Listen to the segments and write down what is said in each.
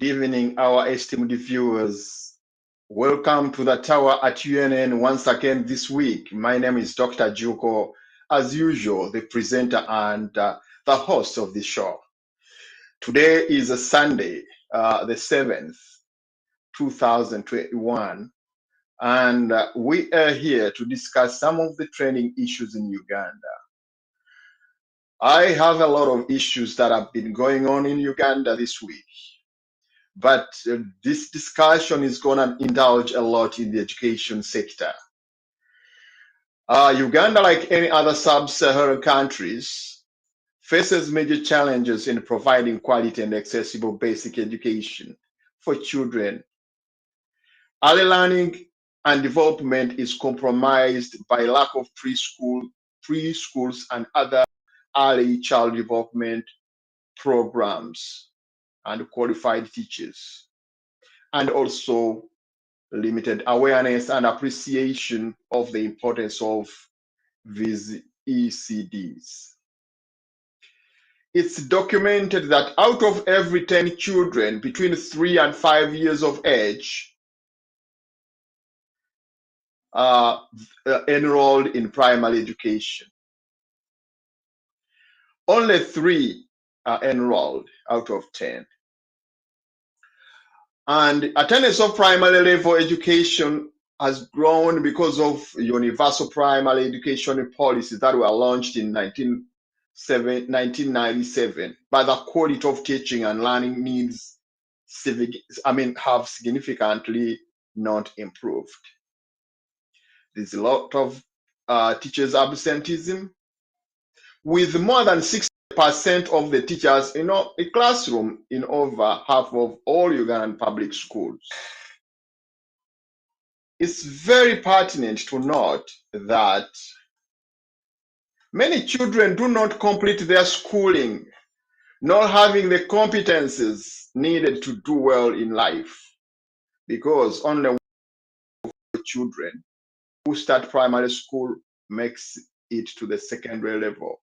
Evening, our esteemed viewers. Welcome to the tower at UNN once again this week. My name is Dr. Juko, as usual, the presenter and the host of the show. Today is a Sunday, the 7th, 2021, and we are here to discuss some of the trending issues in Uganda. I have a lot of issues that have been going on in Uganda this week. But this discussion is going to indulge a lot in the education sector. Uganda, like any other sub-Saharan countries, faces major challenges in providing quality and accessible basic education for children. Early learning and development is compromised by lack of preschools and other early child development programs and qualified teachers, and also limited awareness and appreciation of the importance of these ECDs. It's documented that out of every 10 children between 3 and 5 years of age enrolled in primary education, only 3 are enrolled out of 10. And attendance of primary level education has grown because of universal primary education policies that were launched in 1997. But the quality of teaching and learning needs have significantly not improved. There's a lot of teachers' absenteeism, with more than 60% of the teachers in a classroom in over half of all Ugandan public schools. It's very pertinent to note that many children do not complete their schooling, nor having the competences needed to do well in life, because only one of the children who start primary school makes it to the secondary level.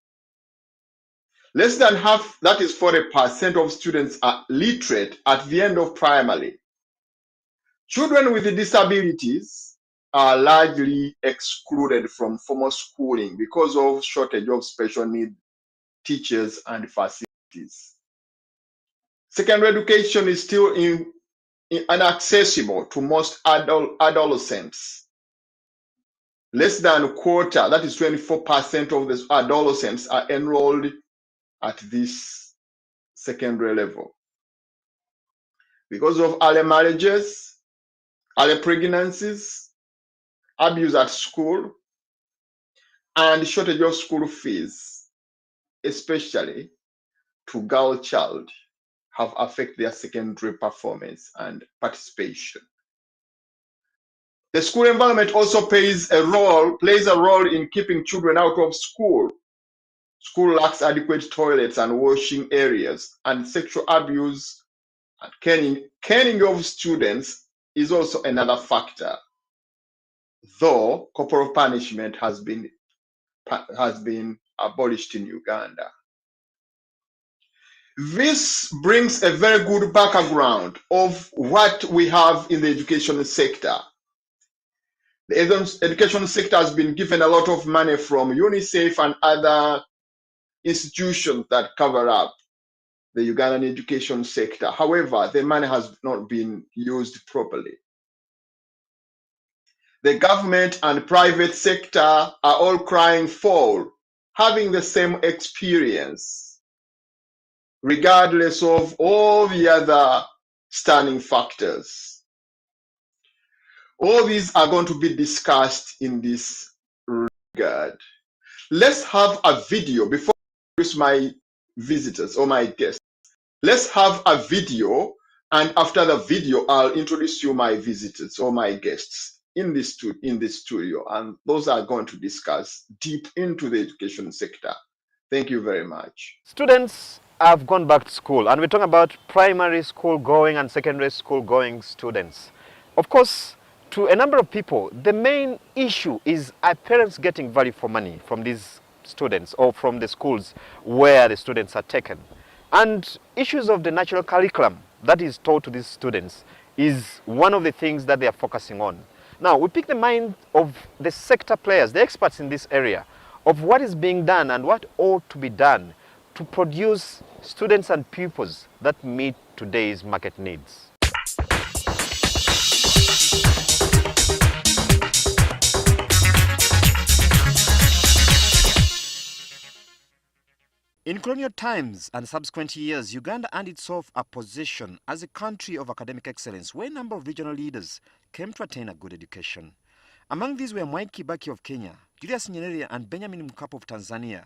Less than half, that is 40% of students, are literate at the end of primary. Children with disabilities are largely excluded from formal schooling because of shortage of special need teachers and facilities. Secondary education is still inaccessible to most adolescents. Less than a quarter, that is 24% of the adolescents, are enrolled at this secondary level. Because of early marriages, early pregnancies, abuse at school, and shortage of school fees, especially to girl child, have affected their secondary performance and participation. The school environment also plays a role in keeping children out of school. School lacks adequate toilets and washing areas, and sexual abuse and caning of students is also another factor, though corporal punishment has been abolished in Uganda. This brings a very good background of what we have in the education sector. The education sector has been given a lot of money from UNICEF and other institutions that cover up the Ugandan education sector. However, the money has not been used properly. The government and private sector are all crying foul, having the same experience, regardless of all the other stunning factors. All these are going to be discussed in this regard. Let's have a video before I introduce my visitors or my guests. Let's have a video, and after the video, I'll introduce you my visitors or my guests in this studio, and those are going to discuss deep into the education sector. Thank you very much. Students have gone back to school, and we're talking about primary school going and secondary school going students. Of course, to a number of people, the main issue is are parents getting value for money from these students or from the schools where the students are taken. And issues of the national curriculum that is taught to these students is one of the things that they are focusing on. Now, we pick the mind of the sector players, the experts in this area, of what is being done and what ought to be done to produce students and pupils that meet today's market needs. In colonial times and subsequent years, Uganda earned itself a position as a country of academic excellence where a number of regional leaders came to attain a good education. Among these were Mwai Kibaki of Kenya, Julius Nyerere and Benjamin Mkapa of Tanzania,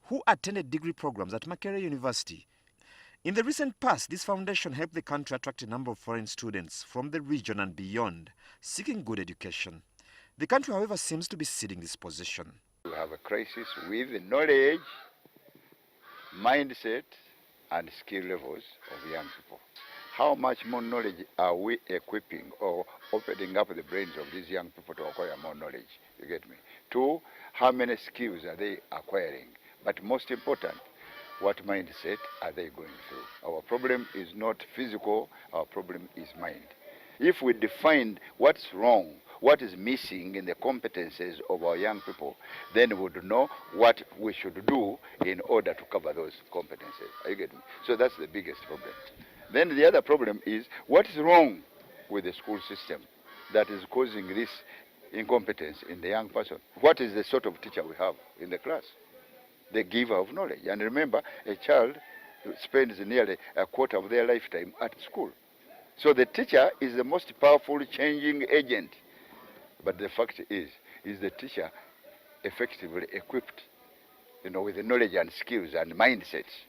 who attended degree programs at Makerere University. In the recent past, this foundation helped the country attract a number of foreign students from the region and beyond, seeking good education. The country, however, seems to be ceding this position. We have a crisis with knowledge, mindset, and skill levels of young people. How much more knowledge are we equipping or opening up the brains of these young people to acquire more knowledge? You get me? Two, how many skills are they acquiring? But most important, what mindset are they going through? Our problem is not physical, our problem is mind. If we define what's wrong, what is missing in the competences of our young people, then we would know what we should do in order to cover those competences. Are you getting me? So that's the biggest problem. Then the other problem is what is wrong with the school system that is causing this incompetence in the young person? What is the sort of teacher we have in the class? The giver of knowledge. And remember, a child spends nearly a quarter of their lifetime at school. So the teacher is the most powerful changing agent. But the fact is the teacher effectively equipped, with the knowledge and skills and mindsets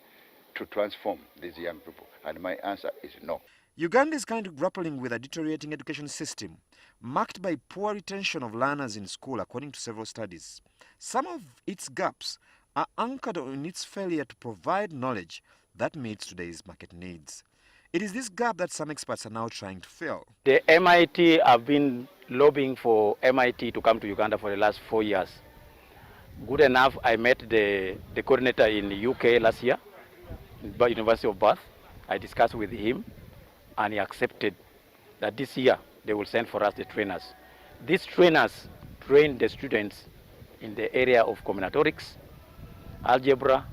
to transform these young people? And my answer is no. Uganda is currently grappling with a deteriorating education system, marked by poor retention of learners in school, according to several studies. Some of its gaps are anchored on its failure to provide knowledge that meets today's market needs. It is this gap that some experts are now trying to fill. The MIT have been lobbying for MIT to come to Uganda for the last 4 years. Good enough, I met the coordinator in the UK last year, at University of Bath. I discussed with him, and he accepted that this year they will send for us the trainers. These trainers train the students in the area of combinatorics, algebra,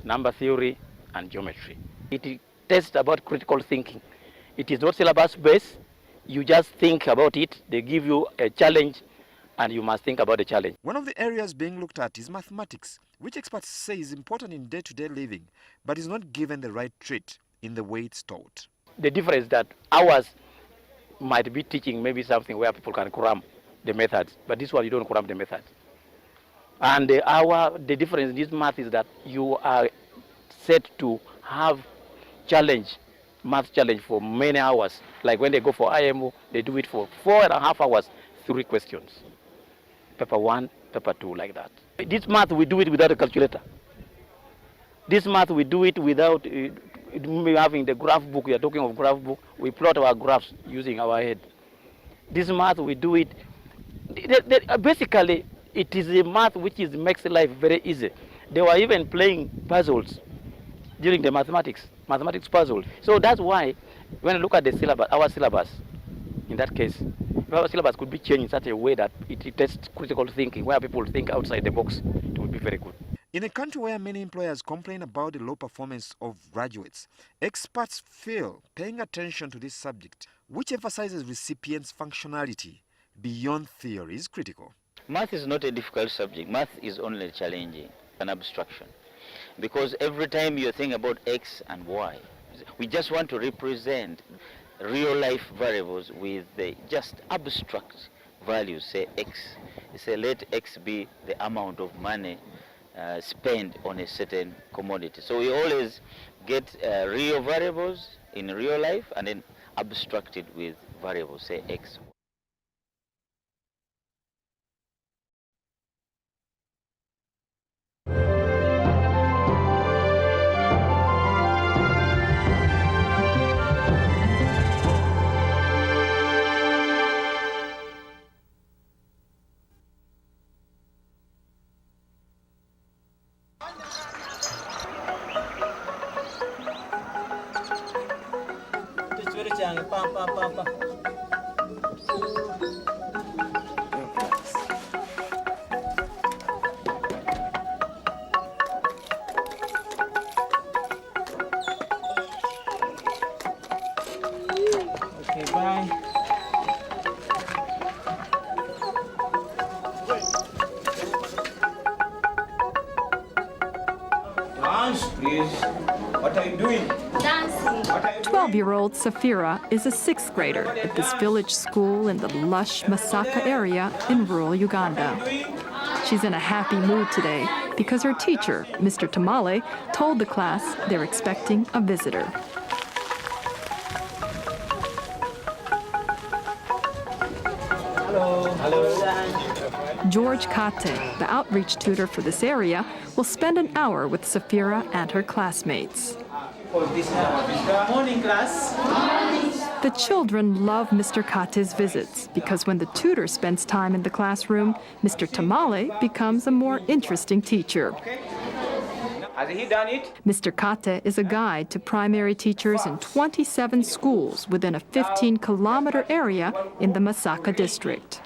number theory, and geometry. It tests about critical thinking. It is not syllabus based. You just think about it. They give you a challenge, and you must think about the challenge. One of the areas being looked at is mathematics, which experts say is important in day-to-day living, but is not given the right treat in the way it's taught. The difference is that ours might be teaching maybe something where people can cram the methods, but this one you don't cram the methods. And the difference in this math is that you are set to have math challenge for many hours. Like when they go for IMO, they do it for 4.5 hours, 3 questions. Paper 1, paper 2, like that. This math, we do it without a calculator. This math, we do it without having the graph book. We are talking of graph book. We plot our graphs using our head. This math, we do it. Basically, it is a math which makes life very easy. They were even playing puzzles during the mathematics puzzle. So that's why when I look at the syllabus, our syllabus, in that case, our syllabus could be changed in such a way that it tests critical thinking, where people think outside the box. It would be very good. In a country where many employers complain about the low performance of graduates, experts feel paying attention to this subject, which emphasizes recipients' functionality beyond theory, is critical. Math is not a difficult subject. Math is only challenging, an abstraction. Because every time you think about X and Y, we just want to represent real life variables with just abstract values, say X. Say let X be the amount of money spent on a certain commodity. So we always get real variables in real life and then abstract it with variables, say X. Okay, bye. Dance, please. What are you doing? Dancing. 12-year-old Safira is a sixth grader at this village school in the lush Masaka area in rural Uganda. She's in a happy mood today because her teacher, Mr. Tamale, told the class they're expecting a visitor. Hello. Hello. George Kate, the outreach tutor for this area, will spend an hour with Safira and her classmates. Morning, class. The children love Mr. Kate's visits because when the tutor spends time in the classroom, Mr. Tamale becomes a more interesting teacher. Has he done it? Mr. Kate is a guide to primary teachers in 27 schools within a 15-kilometer area in the Masaka district.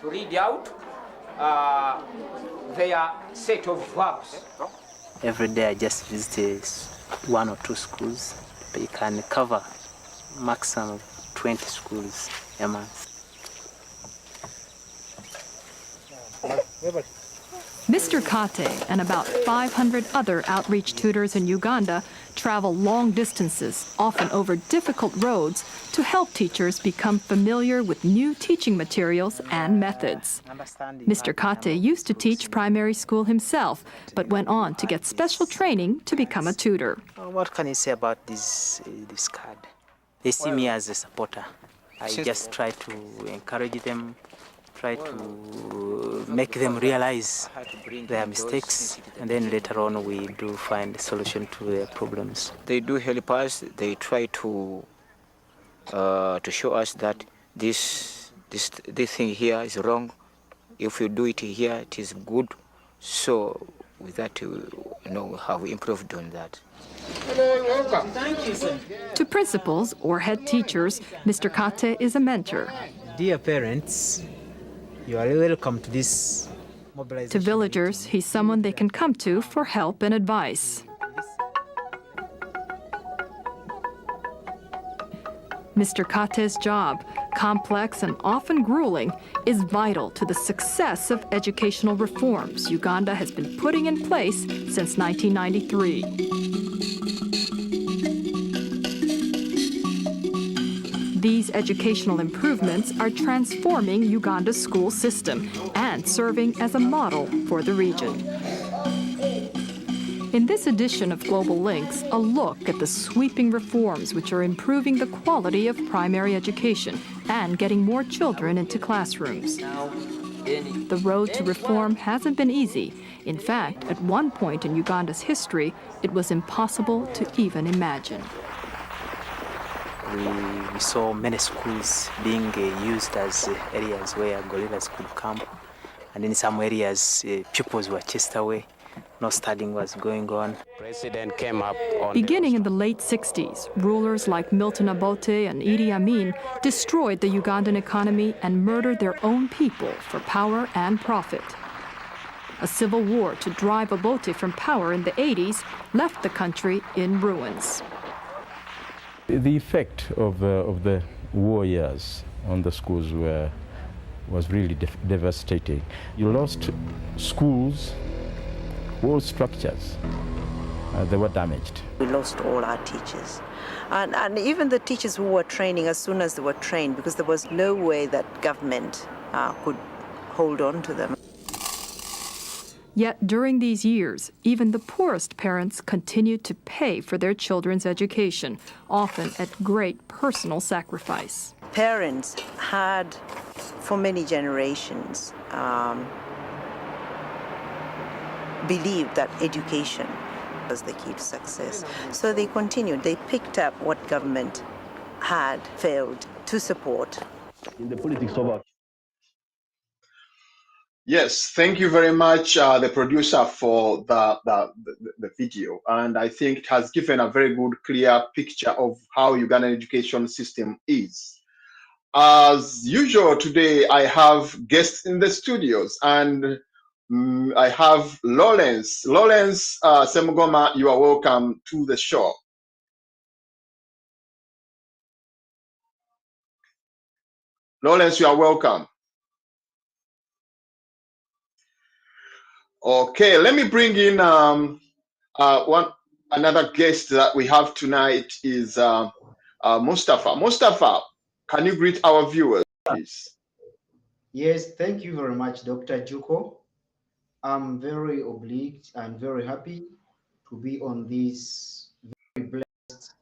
To read out their set of verbs. Every day I just visit one or two schools, but you can cover maximum of 20 schools a month. Mr. Kate and about 500 other outreach tutors in Uganda travel long distances, often over difficult roads, to help teachers become familiar with new teaching materials and methods. Mr. Kate used to teach primary school himself, but went on to get special training to become a tutor. What can you say about this card? They see me as a supporter. I just try to encourage them, try to make them realize their mistakes, and then later on we do find a solution to their problems. They do help us. They try to show us that this thing here is wrong. If you do it here, it is good. So with that, you know how we improved on that. Thank you, sir. To principals or head teachers, Mr. Kate is a mentor. Dear parents, you are welcome to this mobilization. To villagers, he's someone they can come to for help and advice. Mr. Kate's job, complex and often grueling, is vital to the success of educational reforms Uganda has been putting in place since 1993. These educational improvements are transforming Uganda's school system and serving as a model for the region. In this edition of Global Links, a look at the sweeping reforms which are improving the quality of primary education and getting more children into classrooms. The road to reform hasn't been easy. In fact, at one point in Uganda's history, it was impossible to even imagine. We saw many schools being used as areas where gorillas could camp, and in some areas pupils were chased away. No studying was going on. President came up on Beginning in the late 60s, rulers like Milton Obote and Idi Amin destroyed the Ugandan economy and murdered their own people for power and profit. A civil war to drive Obote from power in the 80s left the country in ruins. The effect of the war years on the schools was really devastating. You lost schools, whole structures, they were damaged. We lost all our teachers. And even the teachers who were training as soon as they were trained, because there was no way that government could hold on to them. Yet during these years, even the poorest parents continued to pay for their children's education, often at great personal sacrifice. Parents had, for many generations, believed that education was the key to success. So they continued. They picked up what government had failed to support. In the politics of Yes, thank you very much, the producer, for the video. And I think it has given a very good, clear picture of how Ugandan education system is. As usual, today I have guests in the studios, and I have Lawrence. Lawrence Semugoma, you are welcome to the show. Lawrence, you are welcome. Okay, let me bring in another guest that we have tonight is Mustafa. Mustafa, can you greet our viewers, please? Yes, thank you very much, Dr. Juko. I'm very obliged and very happy to be on this very blessed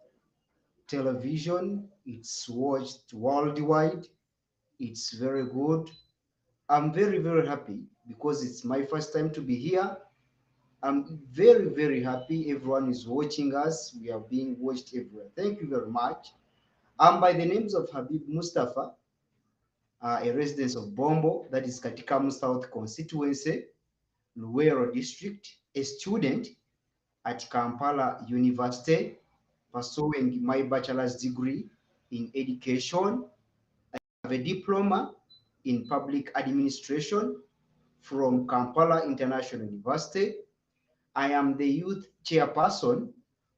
television. It's watched worldwide. It's very good. I'm very, very happy because it's my first time to be here. I'm very, very happy. Everyone is watching us. We are being watched everywhere. Thank you very much. I'm by the names of Habib Mustafa, a resident of Bombo, that is Katikamu South constituency, Luwero district, a student at Kampala University, pursuing my bachelor's degree in education. I have a diploma in public administration from Kampala International University. I am the youth chairperson,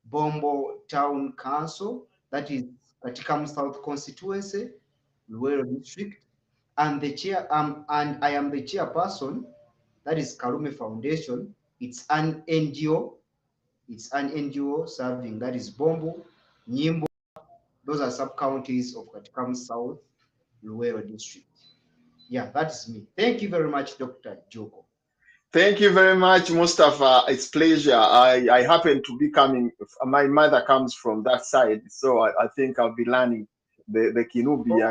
Bombo Town Council, that is Katikam South constituency, Luwero district, and I am the chairperson, that is Karume Foundation. It's an NGO. It's an NGO serving, that is Bombo, Nyimbo. Those are sub counties of Katikam South, Luwero district. Yeah, that's me. Thank you very much, Dr. Joko. Thank you very much, Mustafa. It's pleasure. I happen to be coming. My mother comes from that side, so I think I'll be learning the Kinubi.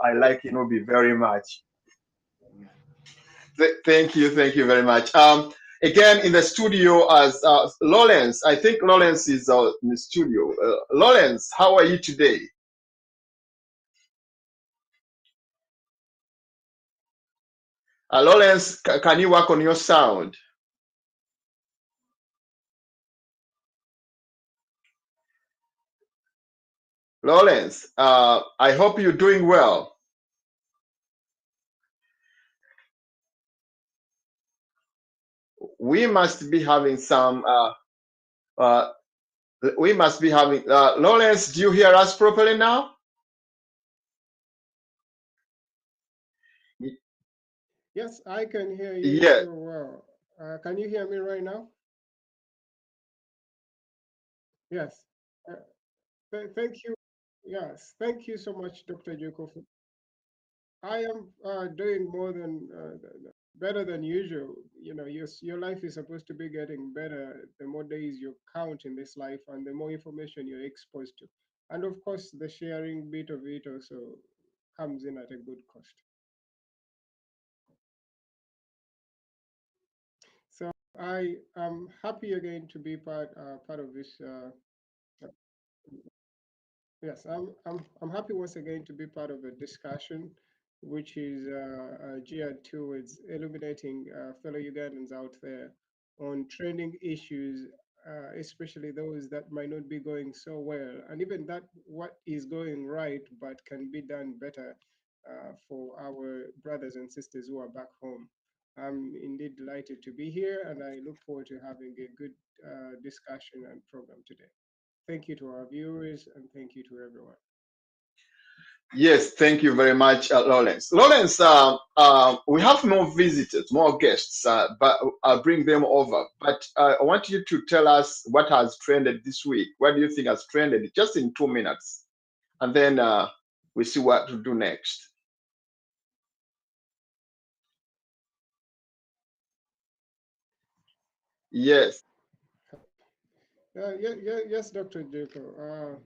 I like Kinubi very much. Thank you very much. Again, in the studio as Lawrence. I think Lawrence is in the studio. Lawrence, how are you today? Lawrence, can you work on your sound? Lawrence, I hope you're doing well. We must be having some. We must be having. Lawrence, do you hear us properly now? Yes, I can hear you Yeah. so well. Can you hear me right now? Yes. Thank you. Yes, thank you so much, Dr. Joko. I am doing more than better than usual. You know, your life is supposed to be getting better the more days you count in this life and the more information you're exposed to. And of course, the sharing bit of it also comes in at a good cost. So I am happy again to be part of this. Yes, I'm happy once again to be part of a discussion which is geared towards illuminating fellow Ugandans out there on trending issues, especially those that might not be going so well, and even that what is going right but can be done better for our brothers and sisters who are back home. I'm indeed delighted to be here, and I look forward to having a good discussion and program today. Thank you to our viewers and thank you to everyone. Yes, thank you very much, Lawrence. Lawrence, we have more visitors, more guests, but I'll bring them over. But I want you to tell us what has trended this week. What do you think has trended? Just in 2 minutes, and then we see what to do next. Yes. Yes, Dr. Jaco.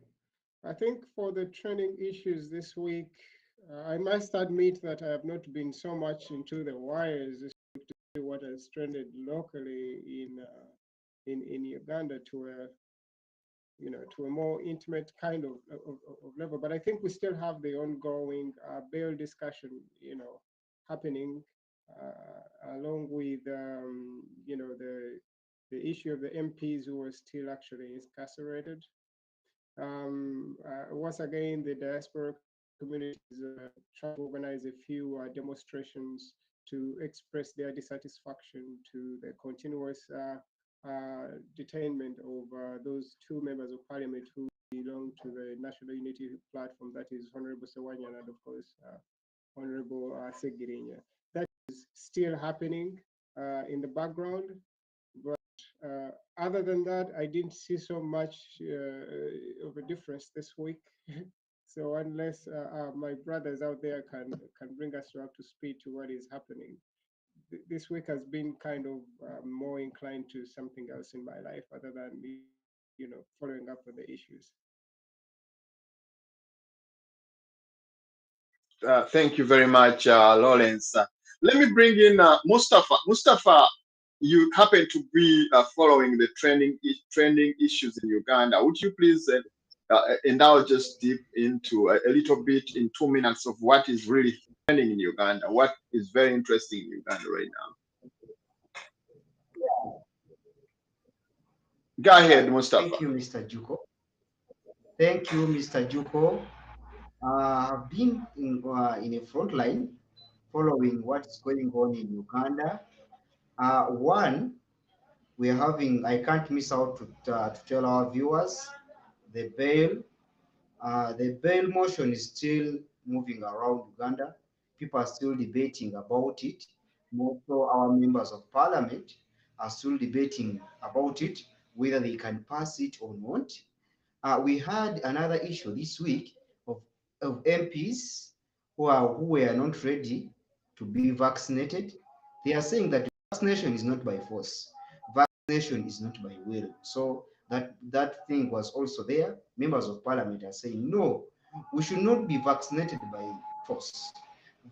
I think for the training issues this week, I must admit that I have not been so much into the wires this week to see what has trended locally in Uganda to a to a more intimate kind of level. But I think we still have the ongoing bail discussion happening. along with the issue of the MPs who were still actually incarcerated. Once again, the diaspora communities try to organize a few demonstrations to express their dissatisfaction to the continuous detainment of those two members of parliament who belong to the National Unity Platform, that is Honorable Sewanya and of course Honorable Segirinya. That is still happening in the background, but other than that, I didn't see so much of a difference this week. So unless my brothers out there can bring us up to speed to what is happening, this week has been kind of more inclined to something else in my life other than following up on the issues. Thank you very much, Lawrence. Let me bring in Mustafa. Mustafa, you happen to be following the trending issues in Uganda. Would you please indulge us deep into a little bit in 2 minutes of what is really trending in Uganda? What is very interesting in Uganda right now? Go ahead, Mustafa. Thank you, Mr. Juko. Thank you, Mr. Juko. I've been in a front line following what's going on in Uganda. One, we're having, I can't miss out to tell our viewers, the bail motion is still moving around Uganda. People are still debating about it. Most of our members of parliament are still debating about it, whether they can pass it or not. We had another issue this week of MPs who were not ready to be vaccinated. They are saying that vaccination is not by force. Vaccination is not by will. So that thing was also there. Members of parliament are saying, no, we should not be vaccinated by force.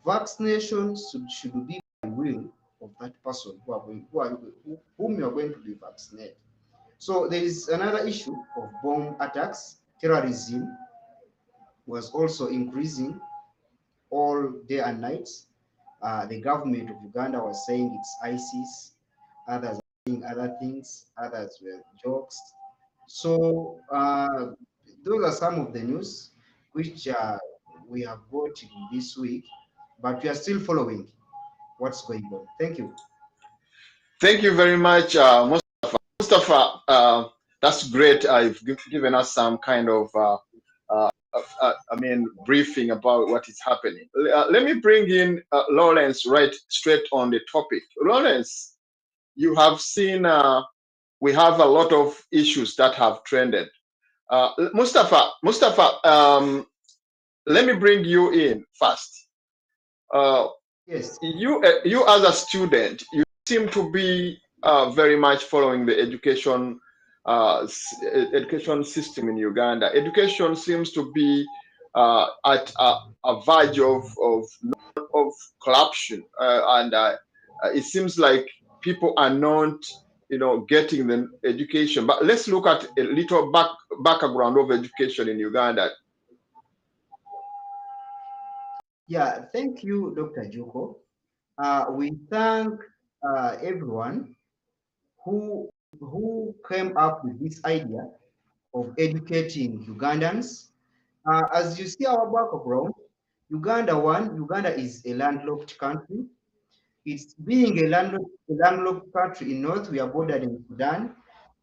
Vaccination should be by will of that person whom you are going to be vaccinated. So there is another issue of bomb attacks. Terrorism was also increasing all day and night. The government of Uganda was saying it's ISIS. Others are saying other things. Others were jokes. So those are some of the news which we have got this week, but we are still following what's going on. Thank you. Thank you very much, Mustafa. Mustafa, that's great. You've given us some kind of, briefing about what is happening. Let me bring in Lawrence right straight on the topic. Lawrence, you have seen we have a lot of issues that have trended. Mustafa, let me bring you in first. Yes. You as a student, you seem to be very much following the education system in Uganda. Education seems to be at a verge of corruption, and it seems like people are not, getting the education. But let's look at a little background of education in Uganda. Yeah, thank you, Dr. Juko. We thank everyone who came up with this idea of educating Ugandans. As you see our background, Uganda is a landlocked country. It's being a landlocked country. In north, we are bordering Sudan.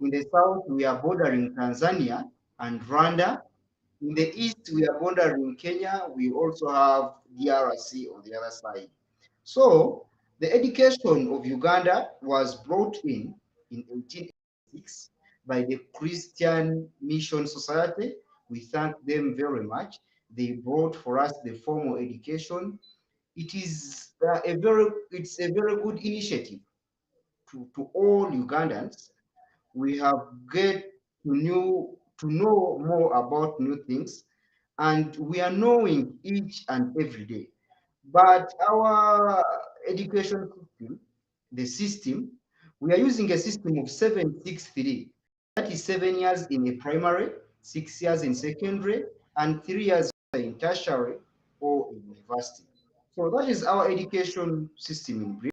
In the south, we are bordering Tanzania and Rwanda. In the east, we are bordering Kenya. We also have DRC on the other side. So the education of Uganda was brought in 1886 by the Christian Mission Society. We thank them very much. They brought for us the formal education. It is it's a very good initiative to all Ugandans. We have get to know more about new things, and we are knowing each and every day. But our education system, the system, we are using a system of 763. That is 7 years in a primary, 6 years in secondary, and 3 years in tertiary or in university. So that is our education system in Britain.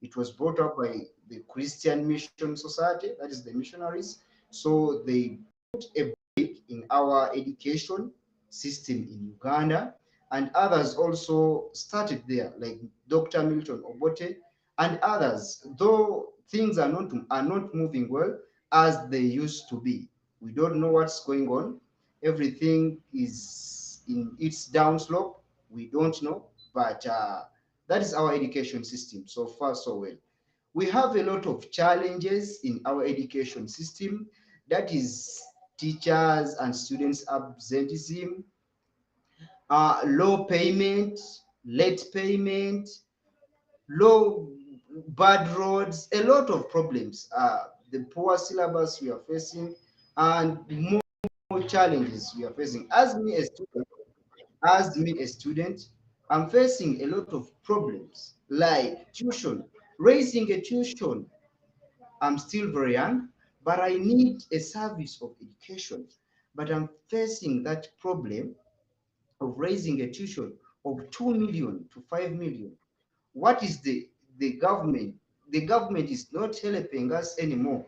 It was brought up by the Christian Mission Society, that is the missionaries. So they put a break in our education system in Uganda, and others also started there, like Dr. Milton Obote and others, though things are not moving well as they used to be. We don't know what's going on. Everything is in its downslope. We don't know, but that is our education system. So far, so well. We have a lot of challenges in our education system. That is teachers and students absenteeism, low payment, late payment, low bad roads, a lot of problems. The poor syllabus we are facing, and more challenges we are facing. As me a student, I'm facing a lot of problems like tuition, raising a tuition. I'm still very young, but I need a service of education. But I'm facing that problem of raising a tuition of 2 million to 5 million. What is the government? The government is not helping us anymore.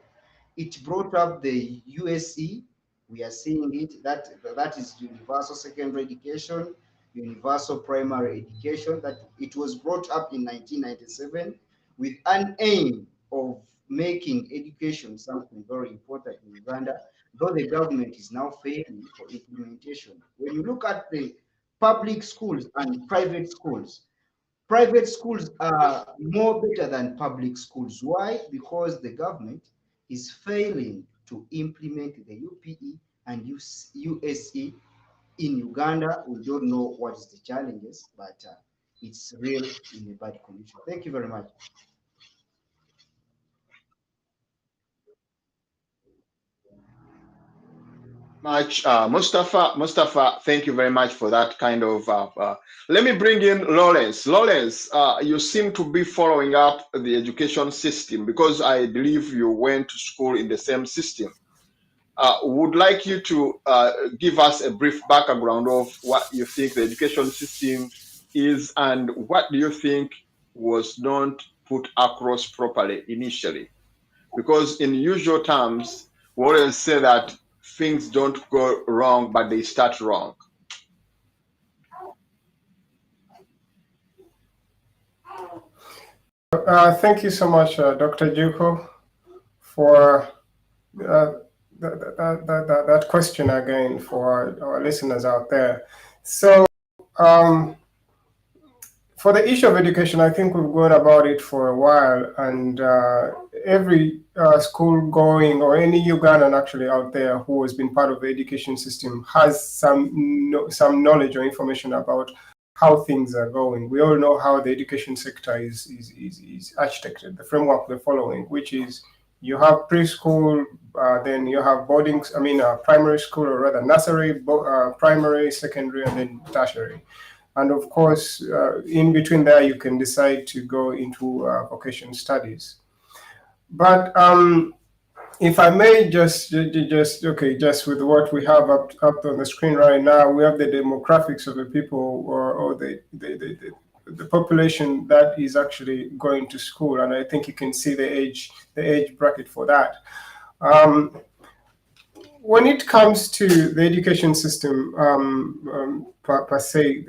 It brought up the USE. We are seeing it. That is universal secondary education, universal primary education. That it was brought up in 1997 with an aim of making education something very important in Uganda, though the government is now failing for implementation. When you look at the public schools and private schools are more better than public schools. Why? Because the government is failing to implement the UPE and USE in Uganda. We don't know what is the challenges, but it's real in a bad condition. Thank you very much. Mustafa, thank you very much for that kind of. Let me bring in Lawrence. Lawrence, you seem to be following up the education system because I believe you went to school in the same system. Would like you to give us a brief background of what you think the education system is and what do you think was not put across properly initially. Because in usual terms, we always say that things don't go wrong, but they start wrong. Thank you so much, Dr. Juko, for that question again for our listeners out there. So, for the issue of education, I think we've gone about it for a while, and every school going or any Ugandan actually out there who has been part of the education system has some knowledge or information about how things are going. We all know how the education sector is architected, the framework we're following, which is you have preschool, then you have primary school, or rather nursery, primary, secondary, and then tertiary. And of course, in between there, you can decide to go into vocational studies. But if I may just with what we have up on the screen right now, we have the demographics of the people or the population that is actually going to school, and I think you can see the age bracket for that. When it comes to the education system per se,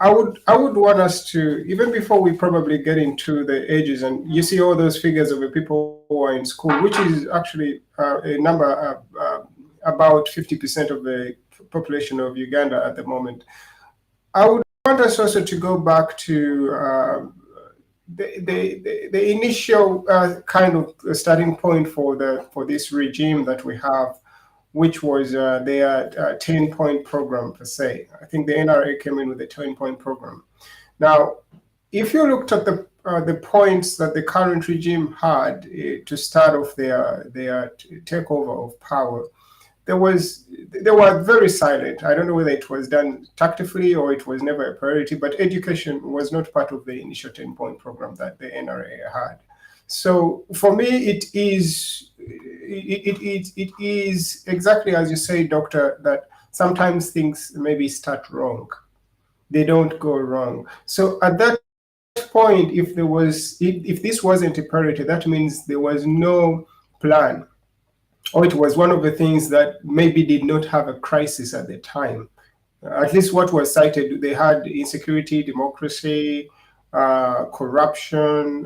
I would want us to, even before we probably get into the ages, and you see all those figures of the people who are in school, which is actually a number about 50% of the population of Uganda at the moment. I would want us also to go back to the initial kind of starting point for this regime that we have, which was their 10-point program per se. I think the NRA came in with a 10-point program. Now, if you looked at the points that the current regime had to start off their takeover of power, they were very silent. I don't know whether it was done tactfully or it was never a priority, but education was not part of the initial 10-point program that the NRA had. So for me, it is exactly as you say, Doctor, that sometimes things maybe start wrong. they don't go wrong. So at that point, if this wasn't a priority, that means there was no plan, or it was one of the things that maybe did not have a crisis at the time. At least what was cited, they had insecurity, democracy, corruption,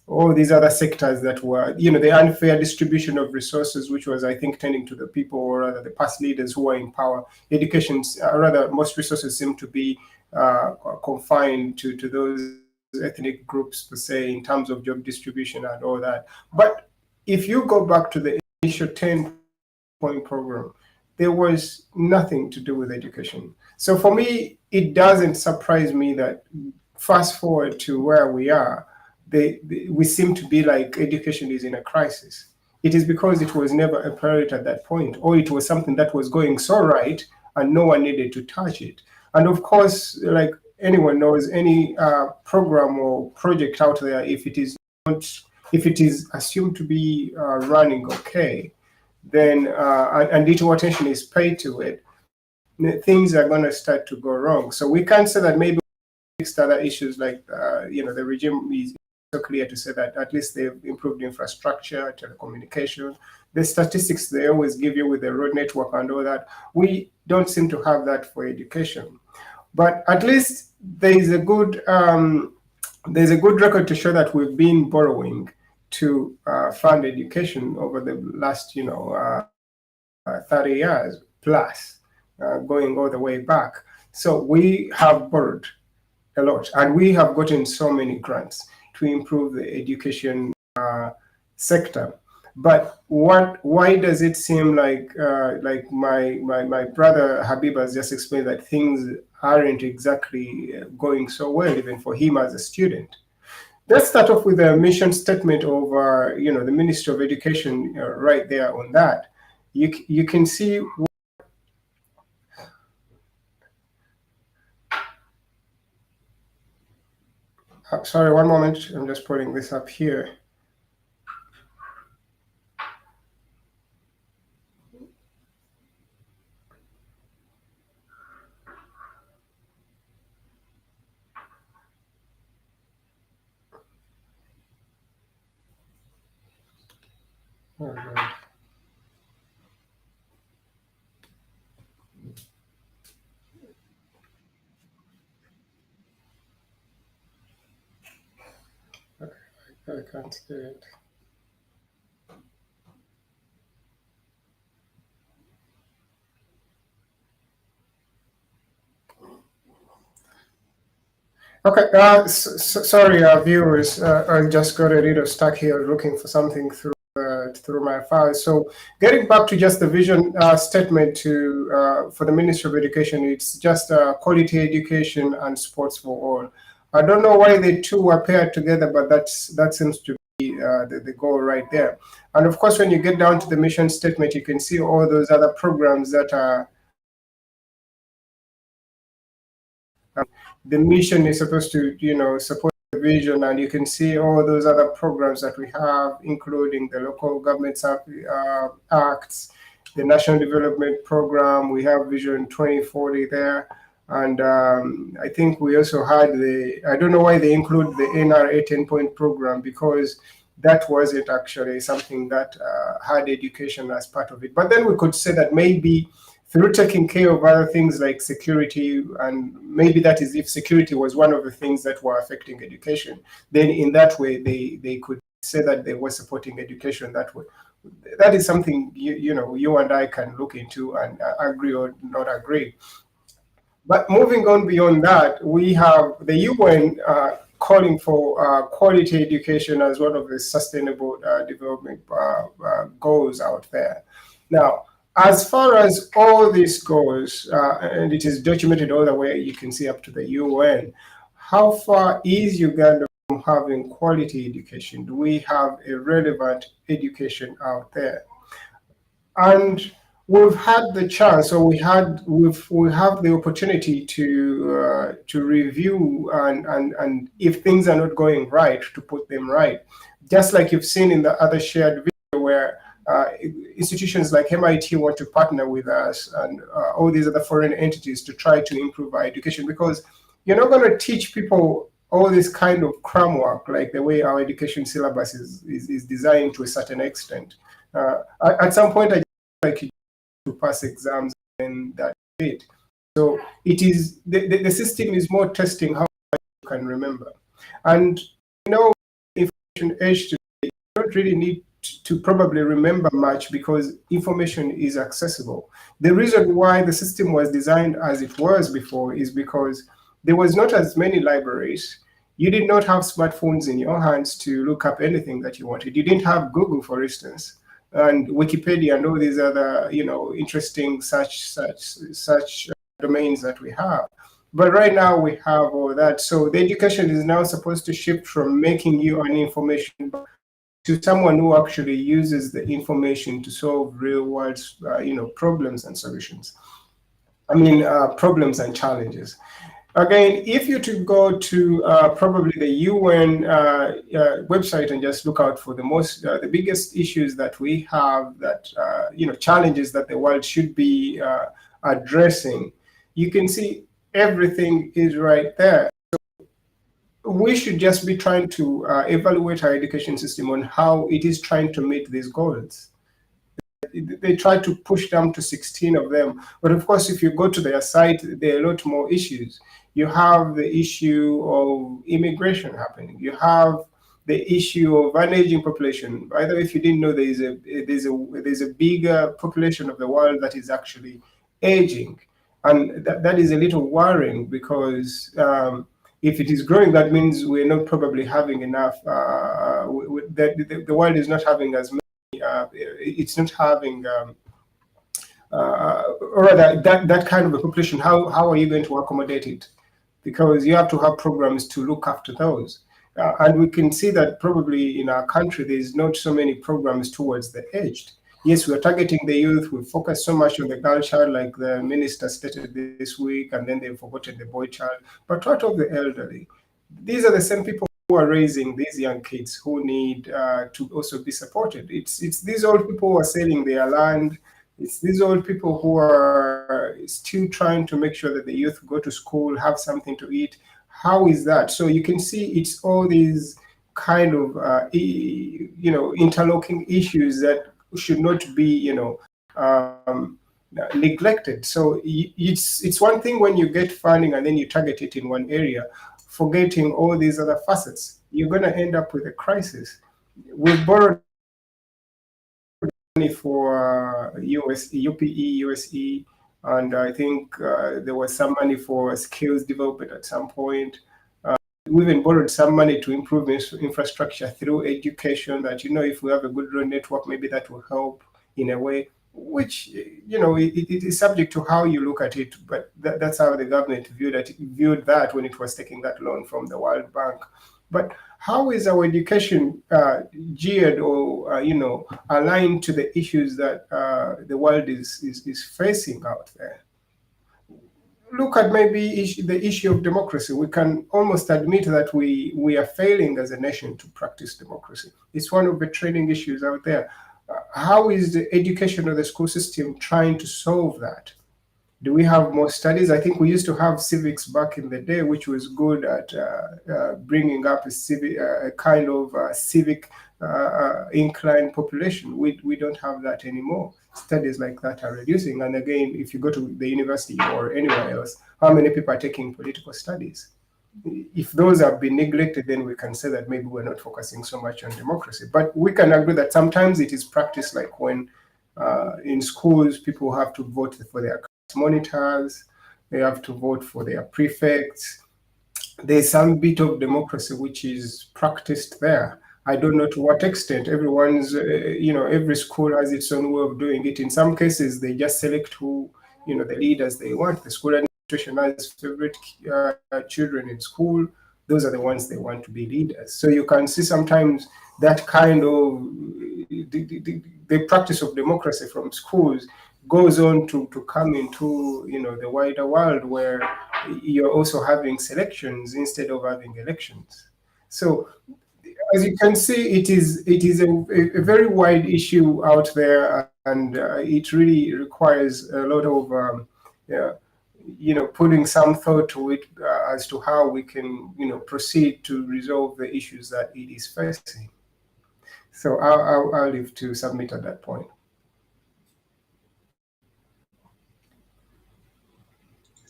all these other sectors that were, the unfair distribution of resources, which was, I think, tending to the people, or rather the past leaders who were in power. Education, rather, most resources seem to be confined to those ethnic groups, per se, in terms of job distribution and all that. But if you go back to the initial 10-point program, there was nothing to do with education. So for me, it doesn't surprise me that fast forward to where we are, we seem to be like education is in a crisis. It is because it was never a priority at that point, or it was something that was going so right and no one needed to touch it. And of course, like anyone knows, any program or project out there, if it is assumed to be running okay, then and little attention is paid to it, things are going to start to go wrong. So we can't say that maybe fixed other issues like the regime is so clear to say that at least they've improved infrastructure, telecommunication. The statistics they always give you with the road network and all that, we don't seem to have that for education. But at least there is a good record to show that we've been borrowing to fund education over the last 30 years plus, going all the way back. So we have borrowed a lot, and we have gotten so many grants to improve the education sector. But why does it seem like my brother Habib has just explained, that things aren't exactly going so well, even for him as a student? Let's start off with the mission statement of the Ministry of Education right there on that. You can see. Sorry, one moment. I'm just putting this up here. Oh, God. I can't see it. Okay, sorry, viewers. I just got a little stuck here looking for something through my files. So, getting back to just the vision statement for the Ministry of Education, it's just quality education and sports for all. I don't know why the two were paired together, but that seems to be the goal right there. And of course, when you get down to the mission statement, you can see all those other programs that are. The mission is supposed to, support the vision, and you can see all those other programs that we have, including the local government acts, the National Development Program. We have Vision 2040 there, and I think we also had I don't know why they include the NRA 10-point program, because that wasn't actually something that had education as part of it. But then we could say that maybe through taking care of other things like security, and maybe that is if security was one of the things that were affecting education, then in that way they could say that they were supporting education that way. That is something you and I can look into and agree or not agree. But moving on beyond that, we have the UN calling for quality education as one of the sustainable development goals out there. Now, as far as all this goes, and it is documented all the way, you can see up to the UN, how far is Uganda from having quality education? Do we have a relevant education out there? And we've had the chance, or we have the opportunity to review and if things are not going right, to put them right. Just like you've seen in the other shared video where institutions like MIT want to partner with us and all these other foreign entities to try to improve our education, because you're not going to teach people all this kind of cram work like the way our education syllabus is designed to a certain extent. At some point, I just like you to pass exams and that's it. So it is the system is more testing how much you can remember. And information age today, you don't really need to probably remember much because information is accessible. The reason why the system was designed as it was before is because there was not as many libraries. You did not have smartphones in your hands to look up anything that you wanted. You didn't have Google, for instance, and Wikipedia and all these other, interesting such domains that we have. But right now we have all that. So the education is now supposed to shift from making you an information to someone who actually uses the information to solve real world, problems and solutions. Problems and challenges. Again, if you to go to probably the UN website and just look out for the biggest issues that we have, that challenges that the world should be addressing, you can see everything is right there. So we should just be trying to evaluate our education system on how it is trying to meet these goals. They try to push down to 16 of them, but of course, if you go to their site, there are a lot more issues. You have the issue of immigration happening. You have the issue of an aging population. By the way, if you didn't know, there's a bigger population of the world that is actually aging, and that is a little worrying because if it is growing, that means we're not probably having enough. The world is not having as many. It's not having. Or rather, that kind of a population. How are you going to accommodate it? Because you have to have programs to look after those. And we can see that probably in our country, there's not so many programs towards the aged. Yes, we're targeting the youth. We focus so much on the girl child, like the minister stated this week, and then they've forgotten the boy child. But what of the elderly? These are the same people who are raising these young kids who need to also be supported. It's these old people who are selling their land. It's these old people who are still trying to make sure that the youth go to school, have something to eat. How is that? So you can see it's all these kind of interlocking issues that should not be neglected. So it's one thing when you get funding and then you target it in one area, forgetting all these other facets. You're going to end up with a crisis. We've borrowed money for UPE, USE, and I think there was some money for skills development at some point. We even borrowed some money to improve infrastructure through education, that, if we have a good road network, maybe that will help in a way, which, it is subject to how you look at it, but that's how the government viewed that when it was taking that loan from the World Bank. But how is our education geared or aligned to the issues that the world is facing out there? Look at maybe the issue of democracy. We can almost admit that we are failing as a nation to practice democracy. It's one of the training issues out there. How is the education of the school system trying to solve that? Do we have more studies? I think we used to have civics back in the day, which was good at bringing up a kind of civic inclined population. We don't have that anymore. Studies like that are reducing. And again, if you go to the university or anywhere else, how many people are taking political studies? If those have been neglected, then we can say that maybe we're not focusing so much on democracy. But we can agree that sometimes it is practiced, like when in schools, people have to vote for their monitors, they have to vote for their prefects. There's some bit of democracy which is practiced there. I don't know to what extent. Every school has its own way of doing it. In some cases, they just select who, the leaders they want. The school administration has favorite children in school. Those are the ones they want to be leaders. So you can see sometimes that kind of the practice of democracy from schools goes on to come into the wider world, where you're also having selections instead of having elections. So as you can see, it is a very wide issue out there, and it really requires a lot of yeah, putting some thought to it as to how we can proceed to resolve the issues that it is facing. So I'll leave to submit at that point.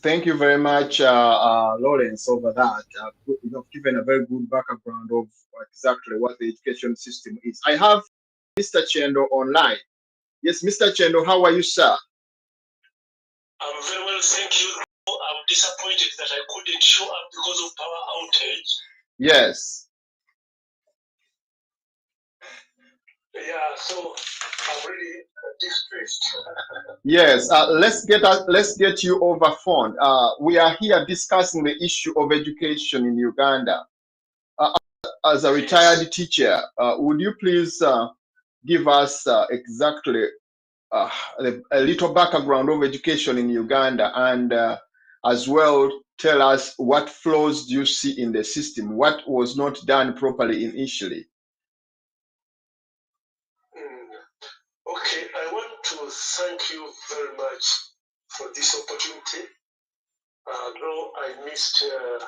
Thank you very much, Lawrence, over that. You've given a very good background of exactly what the education system is. I have Mr. Chendo online. Yes, Mr. Chendo, how are you, sir? I'm very well, thank you. I'm disappointed that I couldn't show up because of power outage. Yes. Yeah, so I'm really distressed. Yes, let's get you over phone. We are here discussing the issue of education in Uganda. As a retired teacher, would you please give us exactly a little background of education in Uganda, and as well tell us what flaws do you see in the system, what was not done properly initially? Okay, I want to thank you very much for this opportunity. Though I missed a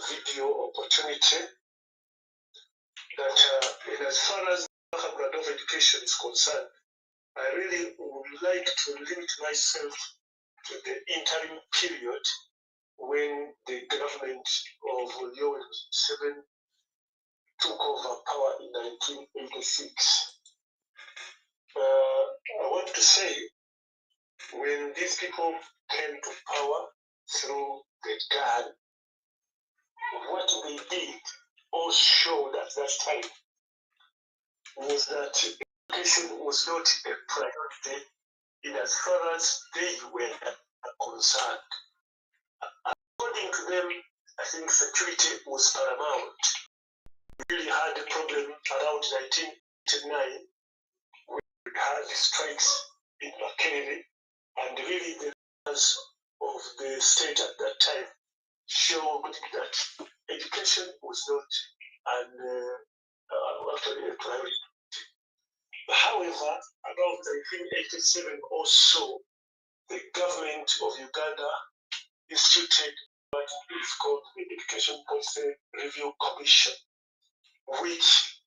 video opportunity, that in as far as background of education is concerned, I really would like to limit myself to the interim period when the government of Yoweri Museveni took over power in 1986. I want to say, when these people came to power through the gun, what they did or showed at that time was that education was not a priority in as far as they were concerned. According to them, I think security was paramount. We really had a problem around 1989. We had strikes in Makerere, and really the leaders of the state at that time showed that education was not actually a priority. However, about 1987 or so, the government of Uganda instituted what is called the Education Policy Review Commission, which,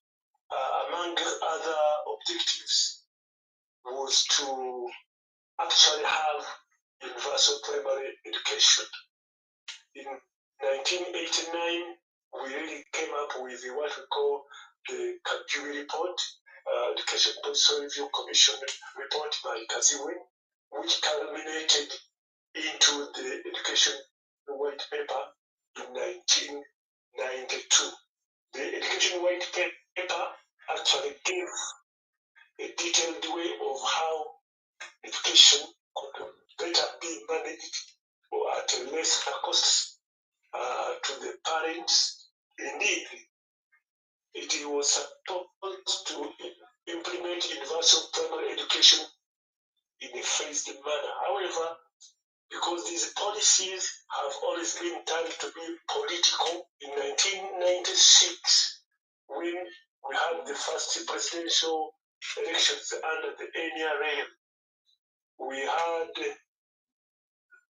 among other objectives, was to actually have universal primary education. In 1989, we really came up with what we call the Kajubi report, Education Policy Review Commission report by Kaziwe, which culminated into the Education White Paper in 1992. The Education White Paper actually gave a detailed way of how education could better be managed or at a lesser cost to the parents. Indeed, it was supposed to implement universal primary education in a phased manner. However, because these policies have always been turned to be political, in 1996, when we had the first presidential elections under the NRM, we had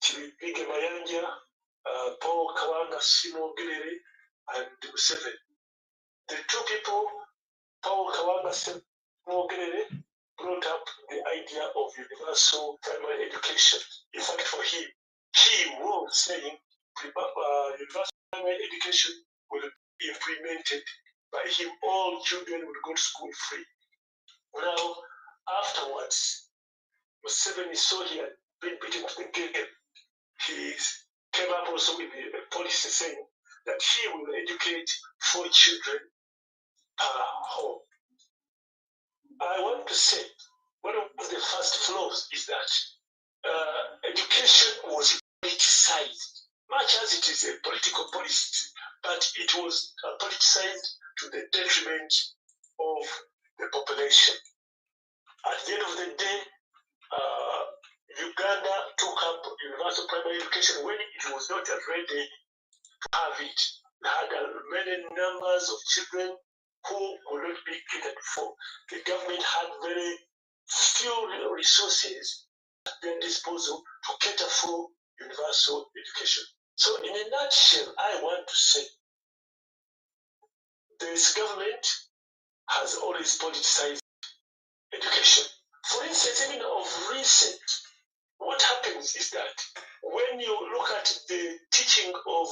Chibige Mayanja, Paul Kawanga Simogerere, and Museveni. The two people, Paul Kawanga Simogerere, brought up the idea of universal primary education. In fact, for him, he was saying universal primary education will be implemented by him. All children will go to school free. Now, afterwards, Museveni saw he had been beaten to the game. He came up also with a policy saying that he will educate 4 children per home. I want to say one of the first flaws is that education was politicized, much as it is a political policy, but it was politicized to the detriment of the population. At the end of the day, Uganda took up universal primary education when it was not ready to have it. We had many numbers of children who could not be catered for. The government had very few resources at their disposal to cater for universal education. So in a nutshell, I want to say this government has always politicized education. For instance, even of recent, what happens is that when you look at the teaching of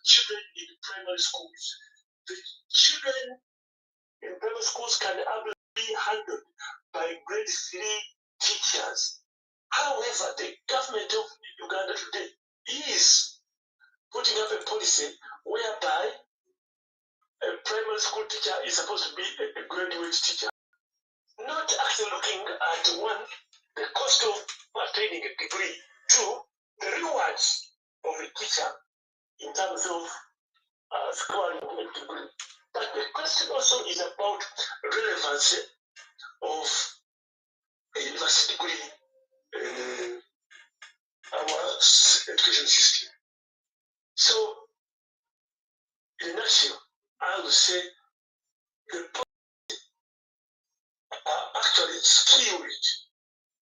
children in primary schools, the children in primary schools can be handled by grade 3 teachers. However, the government of Uganda today is putting up a policy whereby a primary school teacher is supposed to be a graduate teacher, not actually looking at one, the cost of attaining a degree, two, the rewards of a teacher in terms of scoring a degree. But the question also is about relevancy of a university degree in our education system. So, in a nutshell, I would say the are actually skewed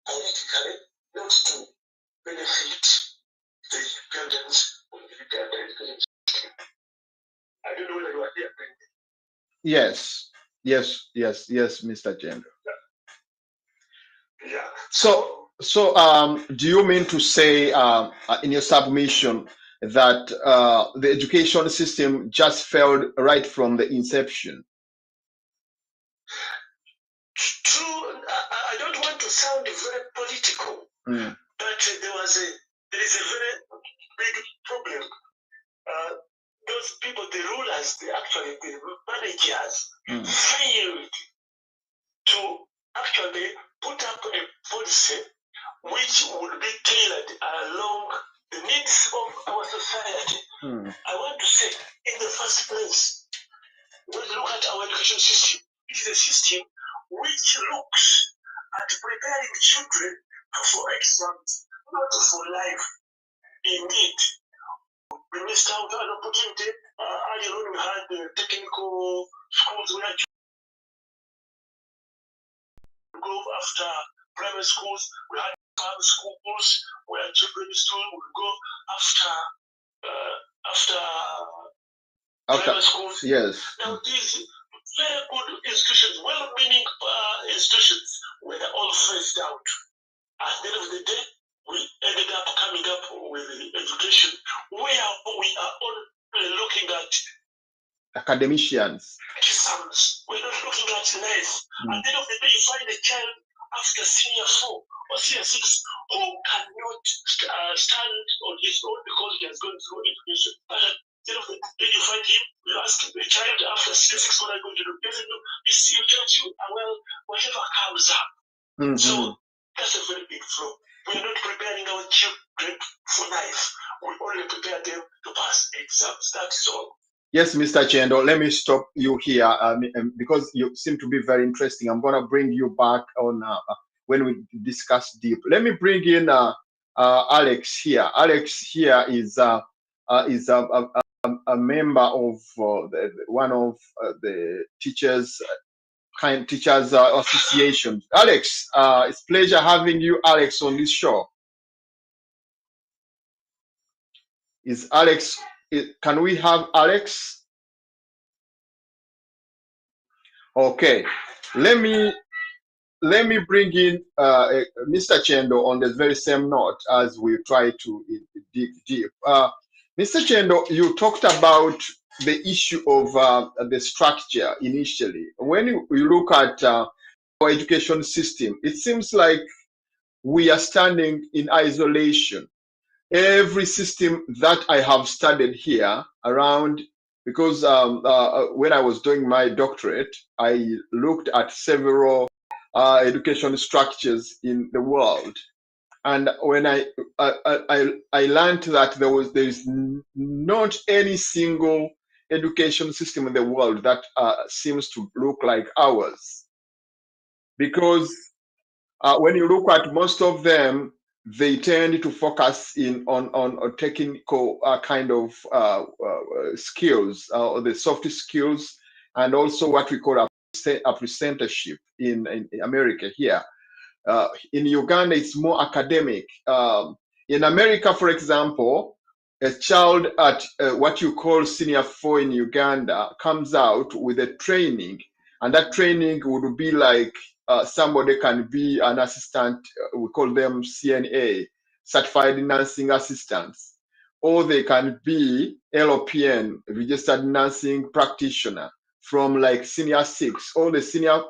politically not to benefit the Ugandans or the Uganda education system. I don't know whether you are here. Yes, Mr. Jendo. Yeah. So, do you mean to say in your submission that the education system just failed right from the inception? True, I don't want to sound very political, but there is a very big problem. Those people, the rulers, the managers, failed to actually put up a policy which would be tailored along the needs of our society. I want to say, in the first place, when you look at our education system, it is a system which looks at preparing children for exams, not for life. Indeed, we missed out an opportunity. Earlier on, we had technical schools where children go after primary schools. We had farm schools where children still would go after primary schools. Yes. Now, these very good institutions, well-meaning institutions, were all phased out. At the end of the day, we ended up coming up with education where we are only looking at academicians. We're not looking at life. At the end of the day, you find a child after senior 4 or senior 6 who cannot stand on his own because he has gone through education. But at the end of the day, you find him, you ask the child after senior 6 what are you going to do? He doesn't know. You see, you tell you, well, whatever comes up. So that's a very big flaw. We are not preparing our children for life. We only prepare them to pass exams. That is all. Yes, Mr. Chendo, let me stop you here because you seem to be very interesting. I'm going to bring you back on when we discuss deep. Let me bring in Alex here. Alex here is a member of one of the teachers association. Alex, it's a pleasure having you, Alex, on this show. Is Alex? Can we have Alex? Okay, let me bring in Mr. Chendo on the very same note as we try to dig deep. Mr. Chendo, you talked about the issue of the structure initially. When you look at our education system, it seems like we are standing in isolation. Every system that I have studied here around, because when I was doing my doctorate, I looked at several education structures in the world, and when I learned that there is not any single education system in the world that seems to look like ours, because when you look at most of them, they tend to focus in on technical kind of skills, or the soft skills, and also what we call apprenticeship in America here. In Uganda, it's more academic. In America, for example, a child at what you call senior 4 in Uganda comes out with a training, and that training would be like somebody can be an assistant, we call them CNA, certified nursing assistants, or they can be LPN, registered nursing practitioner, from like senior 6. All the senior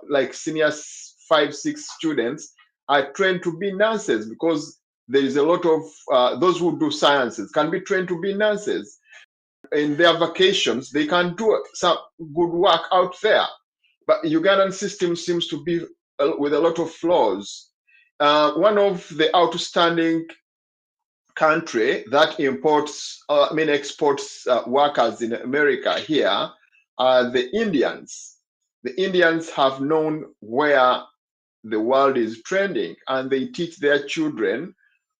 5, 6 students are trained to be nurses, because there is a lot of those who do sciences can be trained to be nurses. In their vacations, they can do some good work out there. But Ugandan system seems to be with a lot of flaws. One of the outstanding country that exports workers in America here are the Indians. The Indians have known where the world is trending, and they teach their children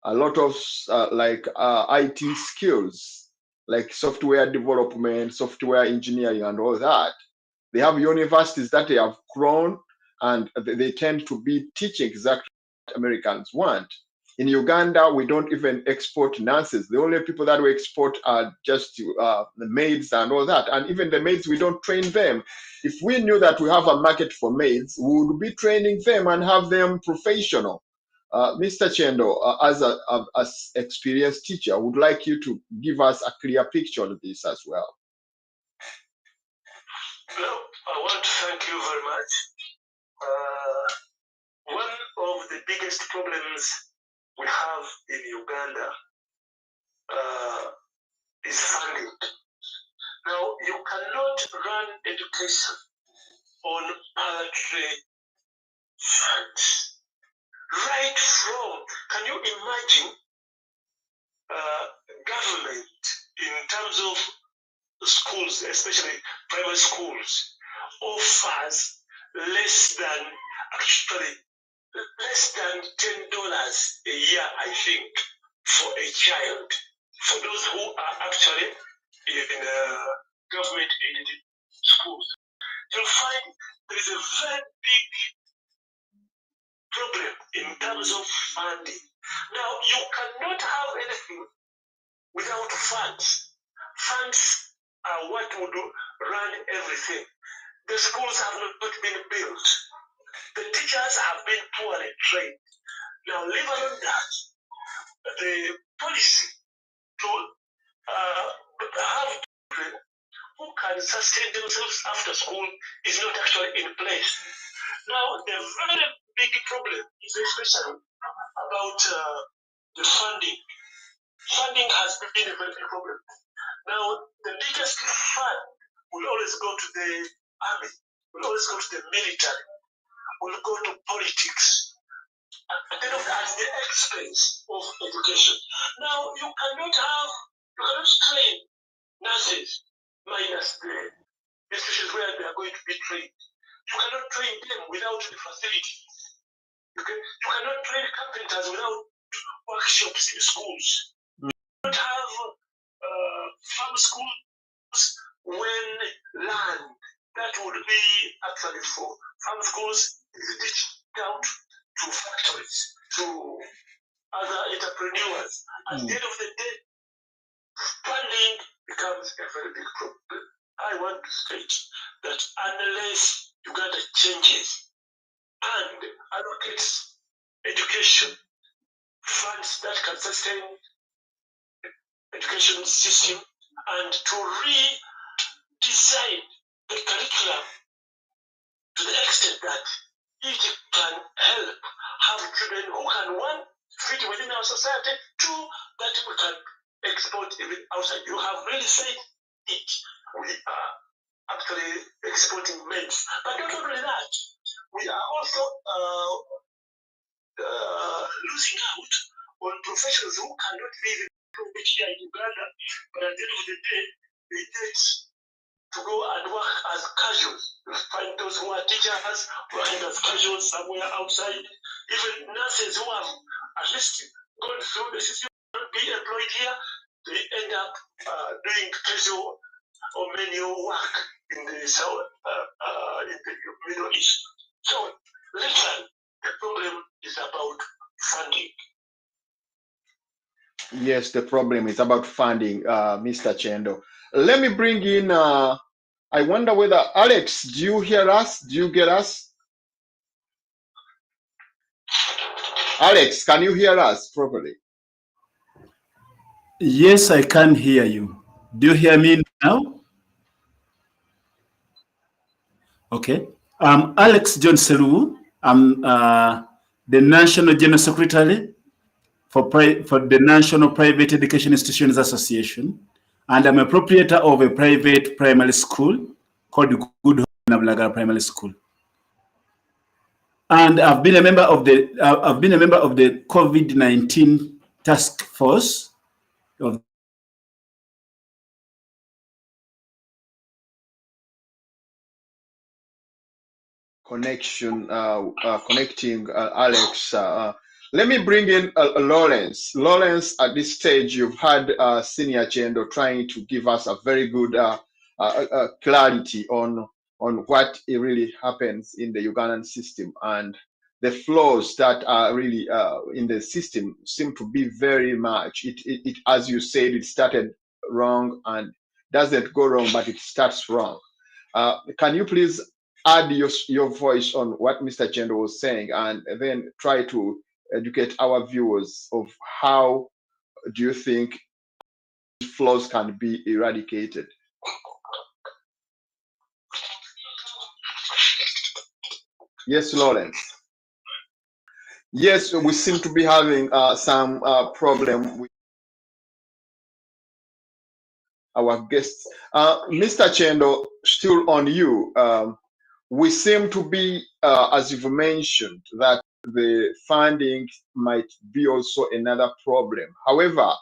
a lot of IT skills, like software development, software engineering, and all that. They have universities that they have grown, and they tend to be teaching exactly what Americans want. In Uganda, we don't even export nurses. The only people that we export are just the maids and all that. And even the maids, we don't train them. If we knew that we have a market for maids, we would be training them and have them professional. Mr. Chendo, as an experienced teacher, I would like you to give us a clear picture of this as well. Well, I want to thank you very much. One of the biggest problems we have in Uganda is funding. Now, you cannot run education on palliatory funds. Right from, can you imagine government in terms of schools, especially private schools, offers less than $10 a year, I think, for a child, for those who are actually in government-aided schools. You'll find there is a very big problem in terms of funding. Now, you cannot have anything without funds. Funds are what would run everything. The schools have not been built. The teachers have been poorly trained. Now, leave alone that, the policy to have children who can sustain themselves after school is not actually in place. Now, the very big problem is especially about the funding. Funding has been a very big problem. Now, the biggest fund will always go to the army, will always go to the military, will go to politics, at the expense of education. Now, you cannot train nurses minus the institutions where they are going to be trained. You cannot train them without the facilities. You cannot train carpenters without workshops in schools. You cannot have farm schools when land that would be actually for farm schools is ditched out to factories, to other entrepreneurs. At the end of the day, funding becomes a very big problem. I want to state that unless Uganda changes and allocates education funds that can sustain education system and to redesign the curriculum to the extent that it can help have children who can, one, fit within our society, two, that we can export even outside. You have really said it. We are actually exporting maids. But not only that, we are also losing out on professionals who cannot live here in Uganda, but at the end of the day, they get to go and work as casuals. You find those who are teachers working as casuals somewhere outside, even nurses who have at least going through the system, be employed here, they end up doing casual or manual work in the south, in the Middle East. So, listen, the problem is about funding. Yes, the problem is about funding, Mr. Chendo. Let me bring in, I wonder whether, Alex, do you hear us? Do you get us? Alex, can you hear us properly? Yes, I can hear you. Do you hear me now? Okay. I'm Alex John Selu. I'm the National General Secretary for the National Private Education Institutions Association, and I'm a proprietor of a private primary school called Good Hope Nablaga Primary School. And I've been a member of the COVID-19 task force of Connection, connecting Alex. Let me bring in Lawrence. Lawrence, at this stage, you've had Senior Chendo trying to give us a very good clarity on what really happens in the Ugandan system, and the flaws that are really in the system seem to be very much. It as you said, it started wrong and doesn't go wrong, but it starts wrong. Can you please add your voice on what Mr. Chendo was saying, and then try to educate our viewers of how do you think flaws can be eradicated? Yes, Lawrence. Yes, we seem to be having some problem with our guests. Mr. Chendo, still on you. We seem to be, as you've mentioned, that the funding might be also another problem. However,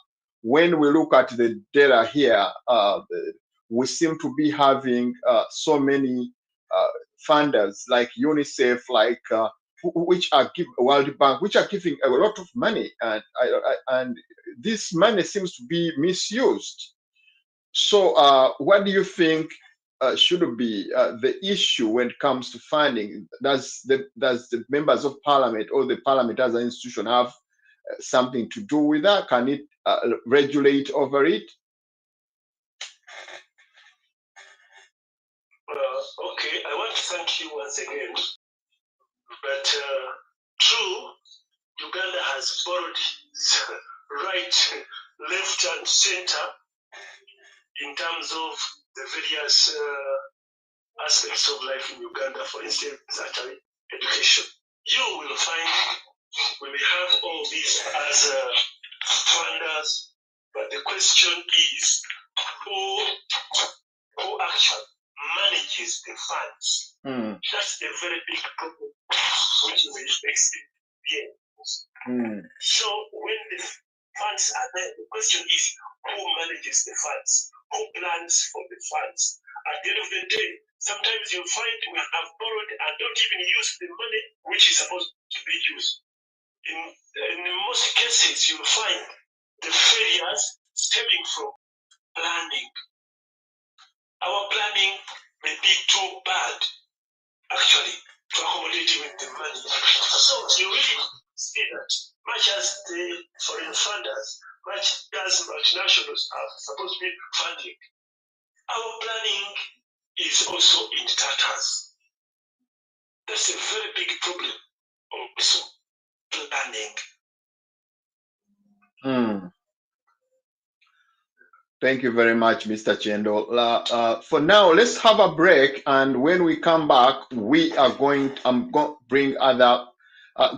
when we look at the data here, we seem to be having so many funders like UNICEF, like which are World Bank, which are giving a lot of money, and this money seems to be misused. So, what do you think should be the issue when it comes to funding? Does the members of parliament or the parliament as an institution have something to do with that? Can it regulate over it? Okay, I want to thank you once again. But true, Uganda has borrowed right, left, and center in terms of the various aspects of life in Uganda. For instance, actually, education. You will find we may have all these as funders, but the question is who actually manages the funds. That's a very big problem which we experience. So when the funds are there, the question is who manages the funds, who plans for the funds. At the end of the day, sometimes you'll find we have borrowed and don't even use the money which is supposed to be used. In most cases, you'll find the failures stemming from planning. Our planning may be too bad, actually, to accommodate with the money. So you really see that much as the foreign funders, much as multinationals are supposed to be funding, our planning is also in tatters. That's a very big problem, also, planning. Thank you very much, Mr. Chendo. For now, let's have a break, and when we come back, I'm going to bring other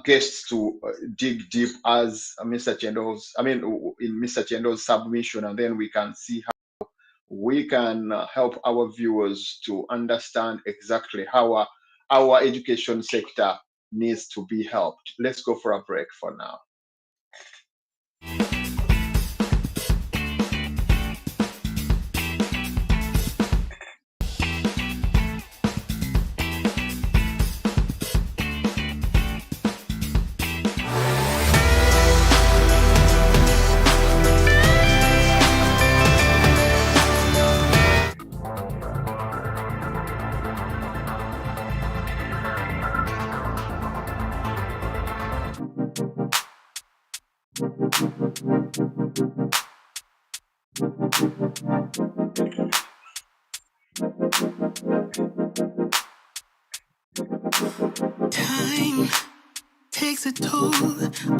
guests to dig deep as Mr. Chendo's, in Mr. Chendo's submission, and then we can see how we can help our viewers to understand exactly how our education sector needs to be helped. Let's go for a break for now. Time takes a toll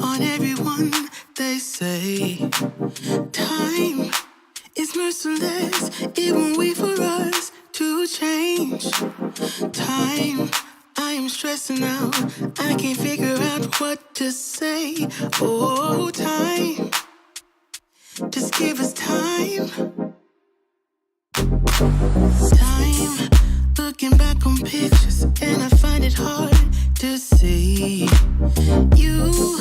on everyone, they say. Time is merciless, it won't wait for us to change. Time, I am stressing out, I can't figure out what to say. Oh, time, just give us time. Time, looking back on pictures, and I find it hard to see you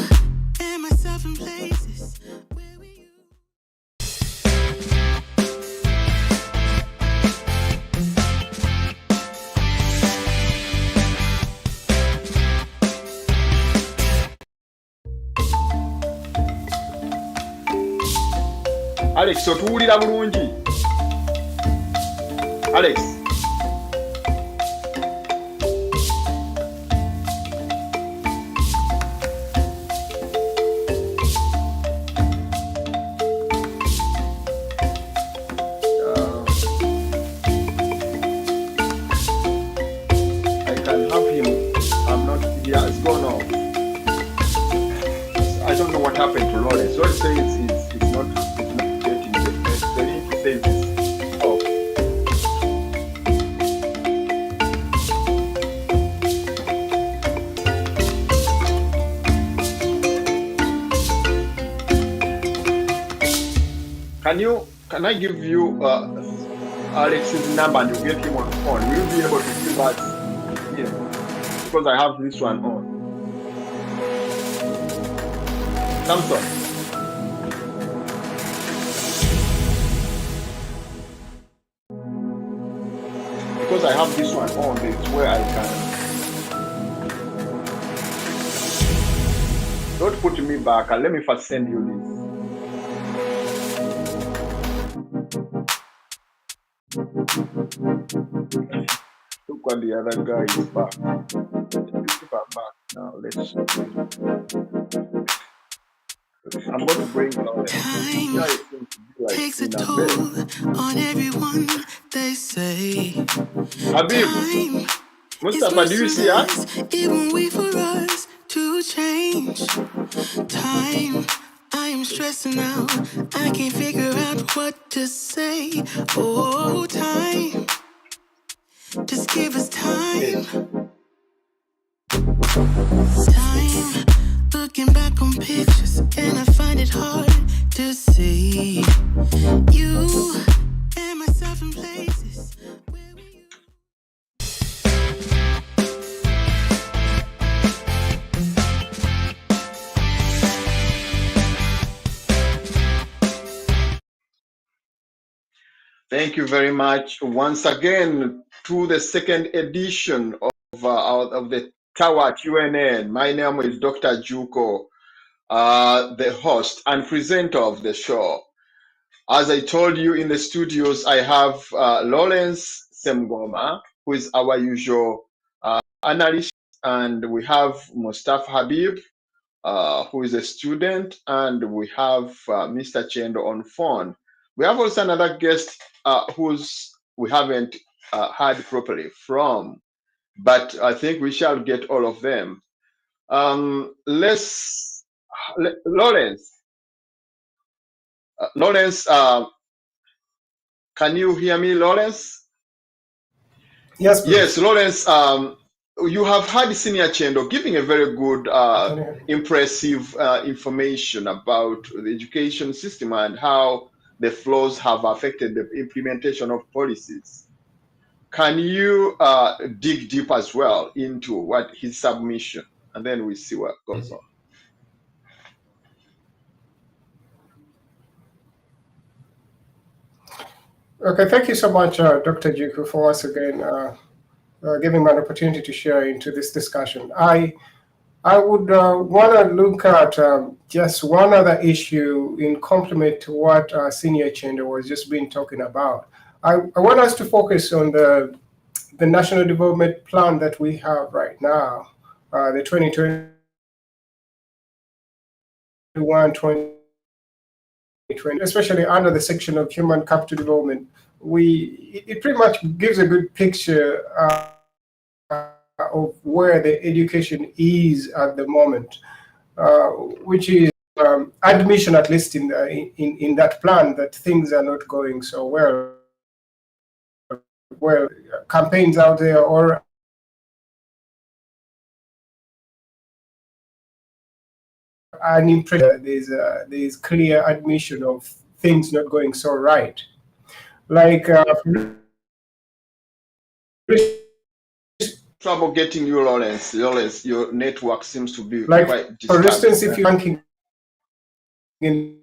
and myself in places. Alex, otuwulira bulungi? Alex. I can have him. I'm not, he has gone off. I don't know what happened to Lawrence. Lawrence says it's not getting the link says it's off. Can I give you Alex's number and you get him on phone? Will you be able to give us here? Because I have this one on. Samson. Because I have this one on, it's where I can. Don't put me back. Let me first send you this. Look what the other guy is back. People are back now. Let's. I'm going to bring Time takes a toll on everyone, they say. Habib, Mustafa, do you see us? It won't wait for us to change. Time, I am stressing out, I can't figure out what to say. Oh, time, just give us time. Time, looking back on pictures, and I find it hard to see you and myself in places. Thank you very much once again to the second edition of the Tower at UNN. My name is Dr. Juko, the host and presenter of the show. As I told you in the studios, I have Lawrence Semgoma, who is our usual analyst, and we have Mustafa Habib, who is a student, and we have Mr. Chendo on phone. We have also another guest we haven't heard properly from, but I think we shall get all of them. Lawrence, can you hear me, Lawrence? Yes, please. Yes, Lawrence. You have had Senior Chendo giving a very good, impressive information about the education system and how the flaws have affected the implementation of policies. Can you dig deep as well into what his submission, and then we see what goes on. Okay, thank you so much, Dr. Juku, for once again giving me an opportunity to share into this discussion. I would want to look at just one other issue in complement to what Senior Chendo was just been talking about. I want us to focus on the National Development Plan that we have right now, the 2021-2020, especially under the section of Human Capital Development. It pretty much gives a good picture of where the education is at the moment, which is admission, at least in that plan, that things are not going so well. Well, campaigns out there or an impression there's clear admission of things not going so right. Like trouble getting you, Lawrence. Lawrence, your network seems to be like quite for disturbing. instance, if you're ranking in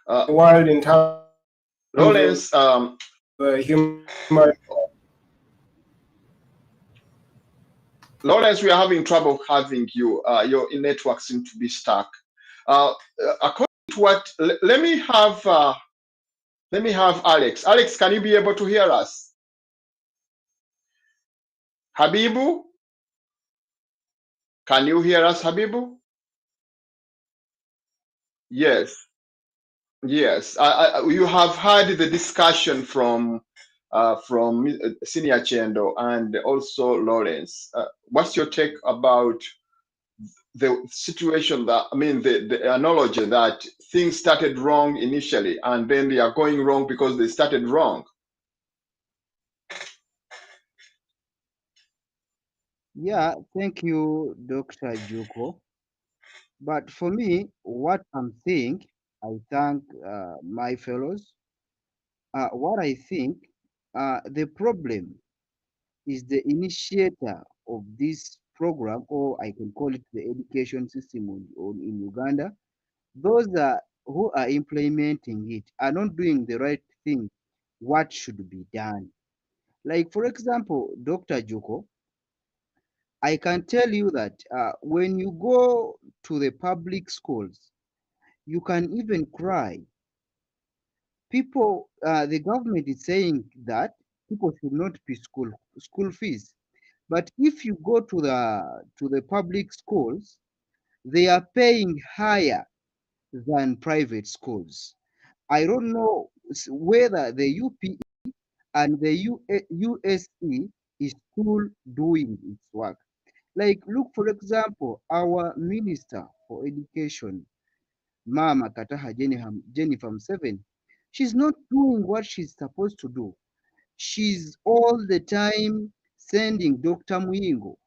the world in terms Lawrence, of human. Lawrence, we are having trouble having you. Your network seems to be stuck. According to what, let me have Alex. Alex, can you be able to hear us? Habibu, can you hear us, Habibu? Yes, yes. You have heard the discussion from Senior Chendo and also Lawrence. What's your take about the situation that, I mean, the analogy that things started wrong initially and then they are going wrong because they started wrong? Yeah, thank you, Dr. Juko. But for me, what I'm saying, I thank my fellows. What I think, the problem is the initiator of this program, or I can call it the education system in Uganda. Those who are implementing it are not doing the right thing, what should be done. Like, for example, Dr. Juko, I can tell you that when you go to the public schools, you can even cry. People, the government is saying that people should not pay school fees. But if you go to the public schools, they are paying higher than private schools. I don't know whether the UPE and the USE is still doing its work. Like, look, for example, our Minister for Education, Mama Kataha Jennifer Museveni, she's not doing what she's supposed to do. She's all the time sending Dr. Muyingo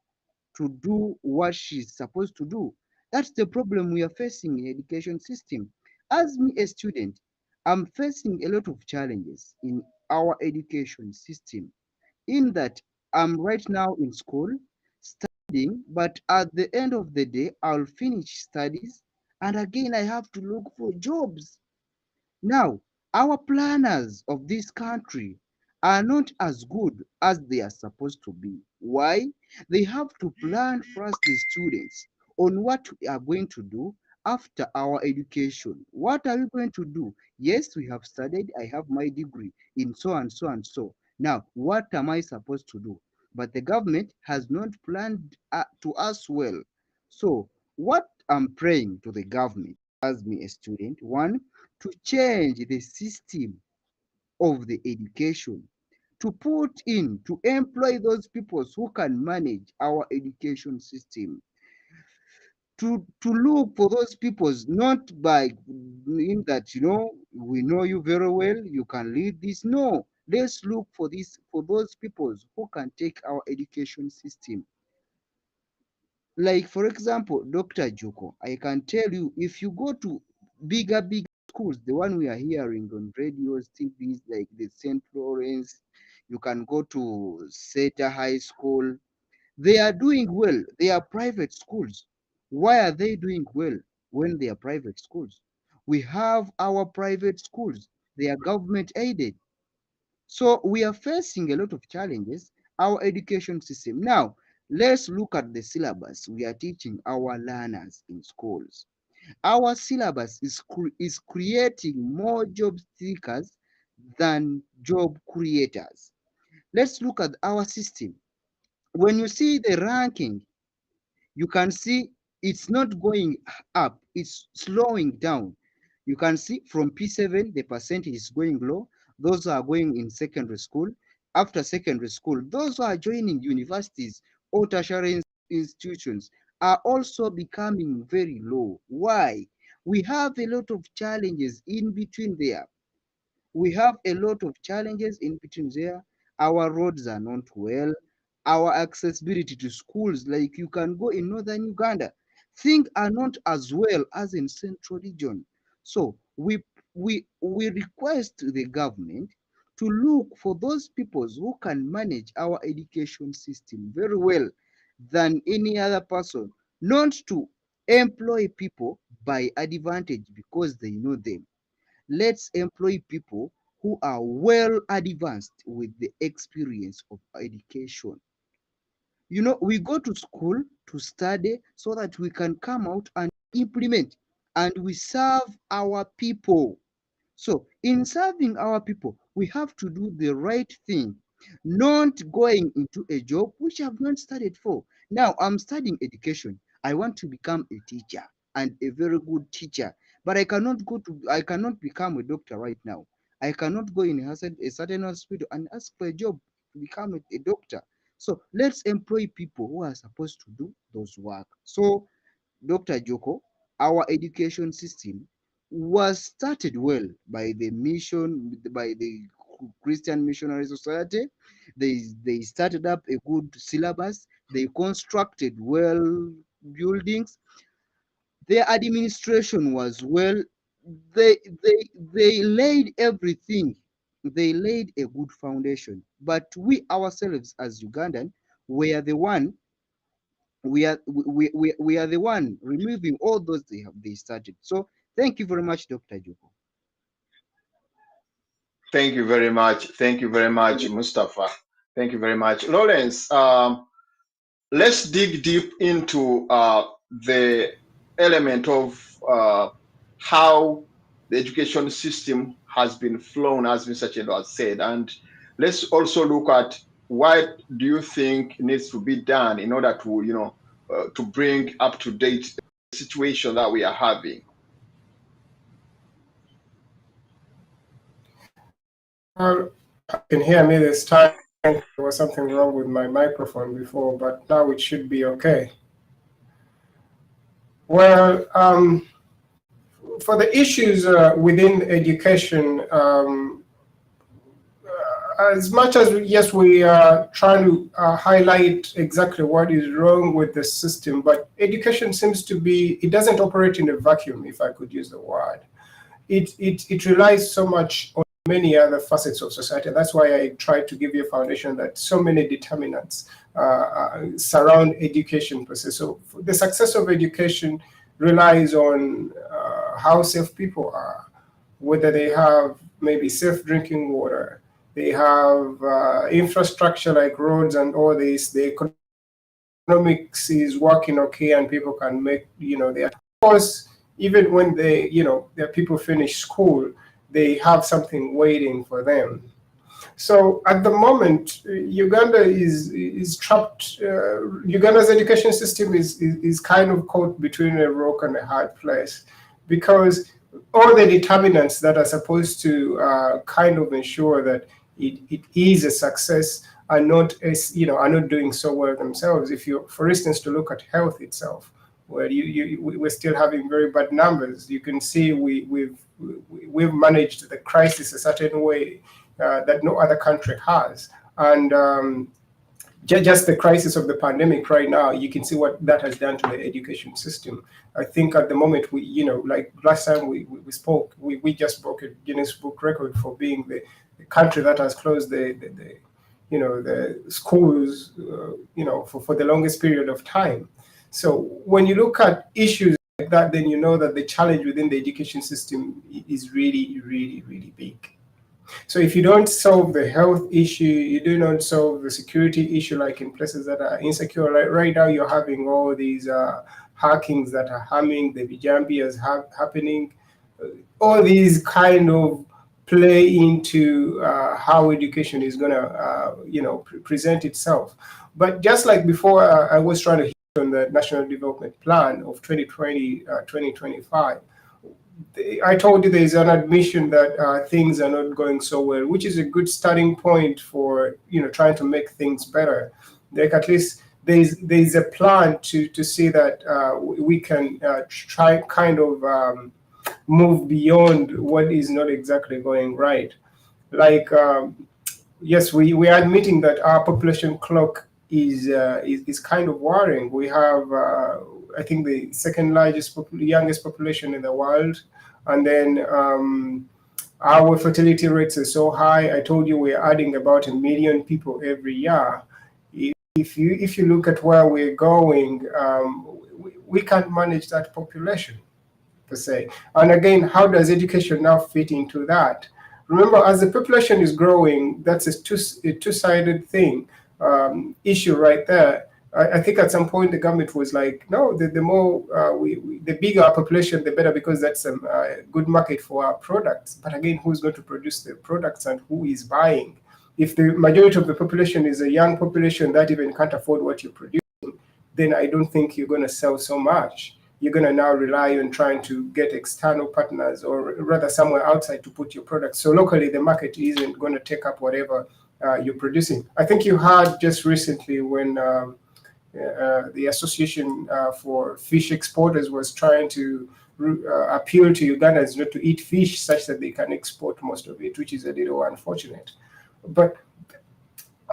to do what she's supposed to do. That's the problem we are facing in education system. As me, a student, I'm facing a lot of challenges in our education system, in that I'm right now in school studying, but at the end of the day, I'll finish studies and again I have to look for jobs. Now, our planners of this country are not as good as they are supposed to be. Why? They have to plan first the students on what we are going to do after our education. What are we going to do? Yes, we have studied. I have my degree in so and so and so. Now, what am I supposed to do? But the government has not planned to us well. So, what I'm praying to the government as me a student, one, to change the system of the education, to put in, to employ those people who can manage our education system, to look for those people, not by in that, we know you very well, you can lead this. No, let's look for those people who can take our education system. Like, for example, Dr. Joko, I can tell you, if you go to bigger schools, the one we are hearing on radios, TVs, like the St. Lawrence, you can go to Seta High School. They are doing well. They are private schools. Why are they doing well when they are private schools? We have our private schools. They are government aided. So we are facing a lot of challenges, our education system. Now, let's look at the syllabus we are teaching our learners in schools. Our syllabus is creating more job seekers than job creators. Let's look at our system. When you see the ranking, you can see it's not going up, it's slowing down. You can see from P7, the percentage is going low. Those are going in secondary school. After secondary school, those who are joining universities or tertiary institutions are also becoming very low. Why? We have a lot of challenges in between there. We have a lot of challenges in between there. Our roads are not well. Our accessibility to schools, like you can go in northern Uganda, things are not as well as in central region. So we request the government to look for those people who can manage our education system very well than any other person, not to employ people by advantage because they know them. Let's employ people who are well advanced with the experience of education. You know, we go to school to study so that we can come out and implement, and we serve our people. So in serving our people, we have to do the right thing, not going into a job which I've not studied for. Now I'm studying education. I want to become a teacher and a very good teacher, but I cannot become a doctor right now. I cannot go in a certain hospital and ask for a job to become a doctor. So let's employ people who are supposed to do those work. So Dr. Joko, our education system was started well by the Christian Missionary Society. They started up a good syllabus. They constructed well buildings. Their administration was well. They laid everything. They laid a good foundation. But we ourselves as Ugandan were the one we are the one removing all those they started. So thank you very much, Dr. Joko. Thank you very much. Thank you very much, Mustafa. Thank you very much. Lawrence, let's dig deep into the element of how the education system has been flown, as Mr. Chelo has said. And let's also look at what do you think needs to be done in order to, to bring up to date the situation that we are having. You can hear me this time. There was something wrong with my microphone before, but now it should be okay. Well, for the issues within education, as much as, yes, we are trying to highlight exactly what is wrong with the system, but education seems to be, it doesn't operate in a vacuum, if I could use the word. It relies so much on many other facets of society. That's why I tried to give you a foundation that so many determinants surround education process. So the success of education relies on how safe people are, whether they have maybe safe drinking water, they have infrastructure like roads and all this, the economics is working okay and people can make, their, of course, even when they, their people finish school, they have something waiting for them. So at the moment, Uganda is trapped. Uganda's education system is kind of caught between a rock and a hard place, because all the determinants that are supposed to kind of ensure that it is a success are not, are not doing so well themselves. If you, for instance, to look at health itself, where we're still having very bad numbers, you can see we've managed the crisis a certain way that no other country has. And just the crisis of the pandemic right now, you can see what that has done to the education system. I think at the moment, we, like last time we spoke, we just broke a Guinness Book record for being the country that has closed the schools, for the longest period of time. So when you look at issues like that, then you know that the challenge within the education system is really, really, really big. So if you don't solve the health issue, you do not solve the security issue, like in places that are insecure. Like right now, you're having all these hackings that are harming the Vijambias happening. All these kind of play into how education is going to, present itself. But just like before, I was trying to hit on the National Development Plan of 2020-2025. I told you there's an admission that things are not going so well, which is a good starting point for trying to make things better. Like at least there's a plan to see that we can try kind of move beyond what is not exactly going right. Like yes, we are admitting that our population clock is kind of worrying. We have I think the second largest youngest population in the world, and then our fertility rates are so high. I told you we're adding about 1 million people every year. If you look at where we're going, we can't manage that population per se. And again, how does education now fit into that? Remember, as the population is growing, that's a two-sided thing, issue right there. I think at some point the government was like, no, the more the bigger our population, the better, because that's a good market for our products. But again, who's going to produce the products and who is buying? If the majority of the population is a young population that even can't afford what you're producing, then I don't think you're going to sell so much. You're going to now rely on trying to get external partners, or rather somewhere outside, to put your products. So locally, the market isn't going to take up whatever you're producing. I think you heard just recently when the Association for Fish Exporters was trying to appeal to Ugandans not to eat fish such that they can export most of it, which is a little unfortunate. But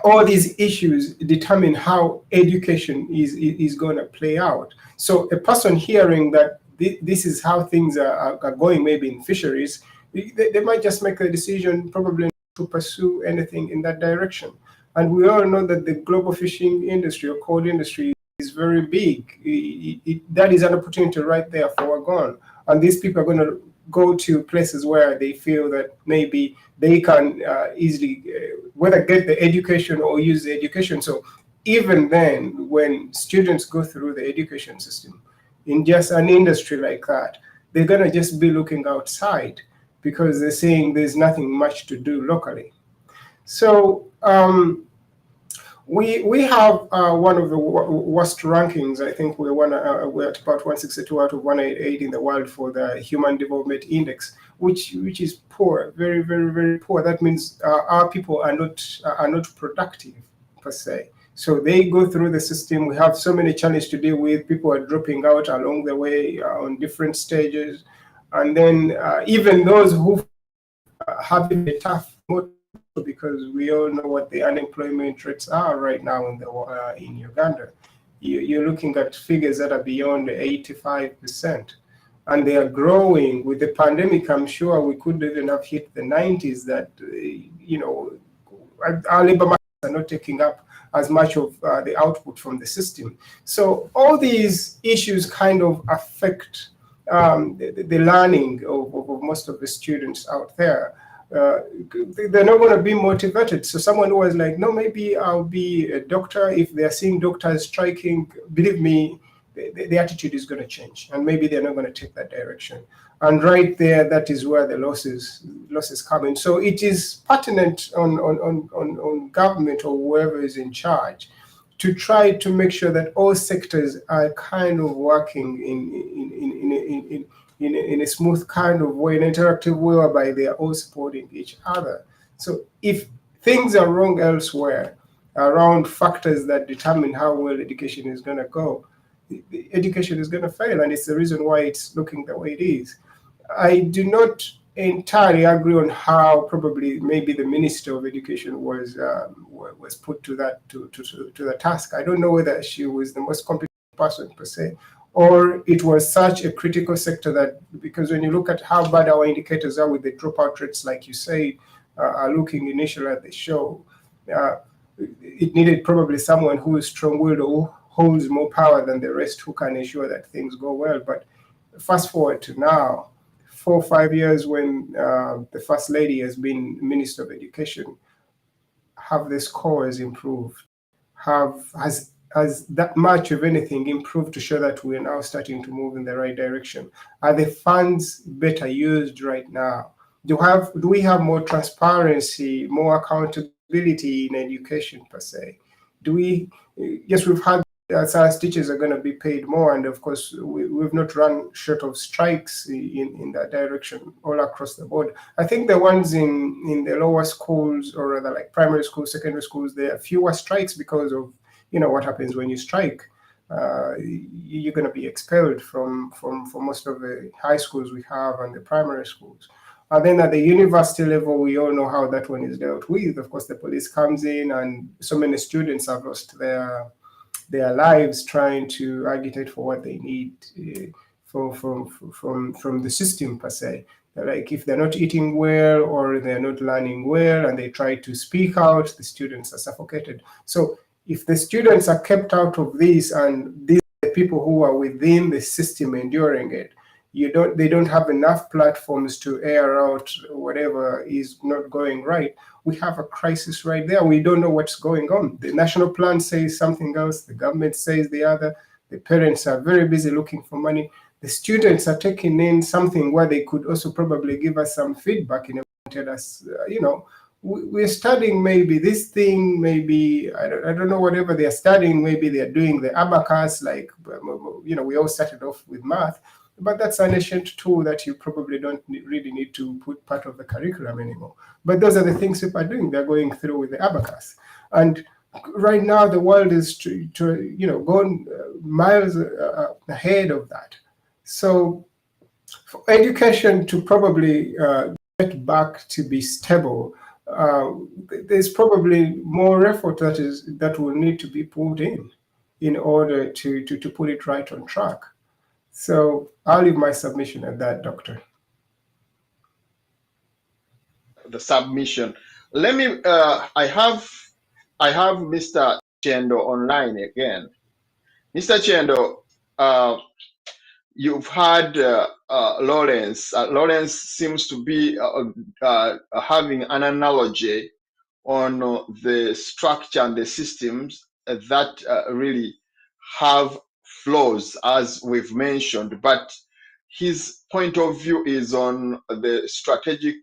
all these issues determine how education is going to play out. So a person hearing that this is how things are going, maybe in fisheries, they might just make a decision probably not to pursue anything in that direction. And we all know that the global fishing industry or cod industry is very big. That is an opportunity right there for Wagon. And these people are going to go to places where they feel that maybe they can easily whether get the education or use the education. So even then, when students go through the education system in just an industry like that, they're going to just be looking outside because they're saying there's nothing much to do locally. So we have one of the worst rankings. I think we're at about 162 out of 188 in the world for the Human Development Index, which is poor, very, very, very poor. That means our people are not productive per se. So they go through the system. We have so many challenges to deal with. People are dropping out along the way on different stages, and then even those who have it tough, because we all know what the unemployment rates are right now in Uganda. You're looking at figures that are beyond 85%, and they are growing. With the pandemic, I'm sure we could even have hit the 90s. That our labor markets are not taking up as much of the output from the system. So all these issues kind of affect the learning of most of the students out there. They're not going to be motivated. So someone who was like, no, maybe I'll be a doctor. If they're seeing doctors striking, believe me, the attitude is going to change, and maybe they're not going to take that direction. And right there, that is where the losses come in. So it is pertinent on government or whoever is in charge to try to make sure that all sectors are kind of working in a smooth kind of way, an interactive way, whereby they are all supporting each other. So if things are wrong elsewhere, around factors that determine how well education is going to go, the education is going to fail, and it's the reason why it's looking the way it is. I do not entirely agree on how probably maybe the Minister of Education was put to the task. I don't know whether she was the most competent person per se, or it was such a critical sector that, because when you look at how bad our indicators are with the dropout rates, like you say, are looking initially at the show, it needed probably someone who is strong-willed or holds more power than the rest, who can ensure that things go well. But fast forward to now, 4 or 5 years, when the First Lady has been Minister of Education, have the scores improved? Has that much of anything improved to show that we're now starting to move in the right direction? Are the funds better used right now? Do we have more transparency, more accountability in education per se? Yes, we've had science teachers are going to be paid more, and of course we've not run short of strikes in that direction all across the board. I think the ones in the lower schools, or rather like primary schools, secondary schools, there are fewer strikes because of you know what happens when you strike. You're going to be expelled from most of the high schools we have and the primary schools. And then at the university level, we all know how that one is dealt with. Of course, the police comes in, and so many students have lost their lives trying to agitate for what they need from the system per se. Like if they're not eating well or they're not learning well and they try to speak out, the students are suffocated. So if the students are kept out of this and these are the people who are within the system enduring it, they don't have enough platforms to air out whatever is not going right. We have a crisis right there. We don't know what's going on. The national plan says something else, the government says the other, the parents are very busy looking for money. The students are taking in something where they could also probably give us some feedback and tell us, we're studying maybe this thing, maybe, I don't know, whatever they're studying, maybe they're doing the abacus, like, we all started off with math, but that's an ancient tool that you probably don't really need to put part of the curriculum anymore. But those are the things people are doing. They're going through with the abacus. And right now, the world is going miles ahead of that. So for education to probably get back to be stable, there's probably more effort that will need to be put in order to put it right on track. So I'll leave my submission at that, Doctor. The submission. Let me. I have Mr. Chendo online again. Mr. Chendo, you've had Lawrence. Lawrence seems to be having an analogy on the structure and the systems that really have flaws, as we've mentioned, but his point of view is on the strategic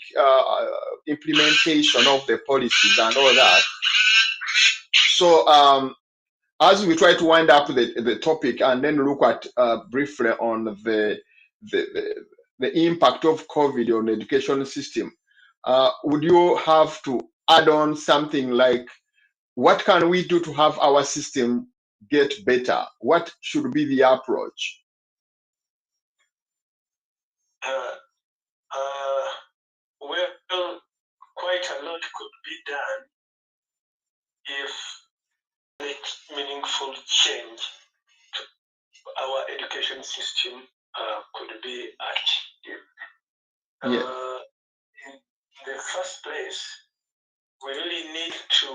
implementation of the policies and all that. So as we try to wind up the topic and then look at briefly on the impact of COVID on the education system, would you have to add on something like, what can we do to have our system get better? What should be the approach? Well, quite a lot could be done if make meaningful change to our education system could be achieved. In the first place, we really need to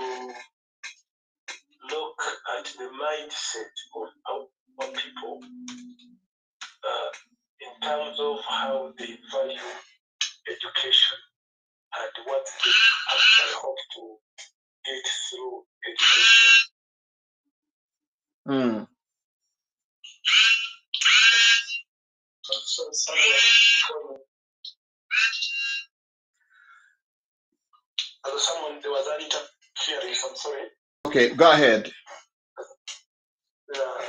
look at the mindset of our people in terms of how they value education and what they actually hope to get through education. Someone, there was an interference, I'm sorry. Okay, go ahead.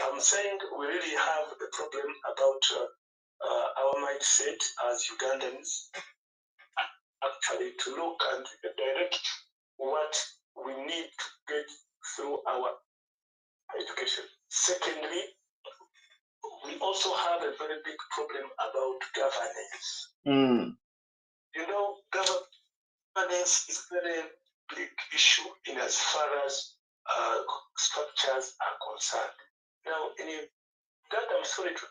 I'm saying we really have a problem about our mindset as Ugandans, actually, to look and direct what we need to get through our education. Secondly, we also have a very big problem about governance. You know, governance is a very big issue in as far as structures are concerned. Now, in Uganda, I'm sorry to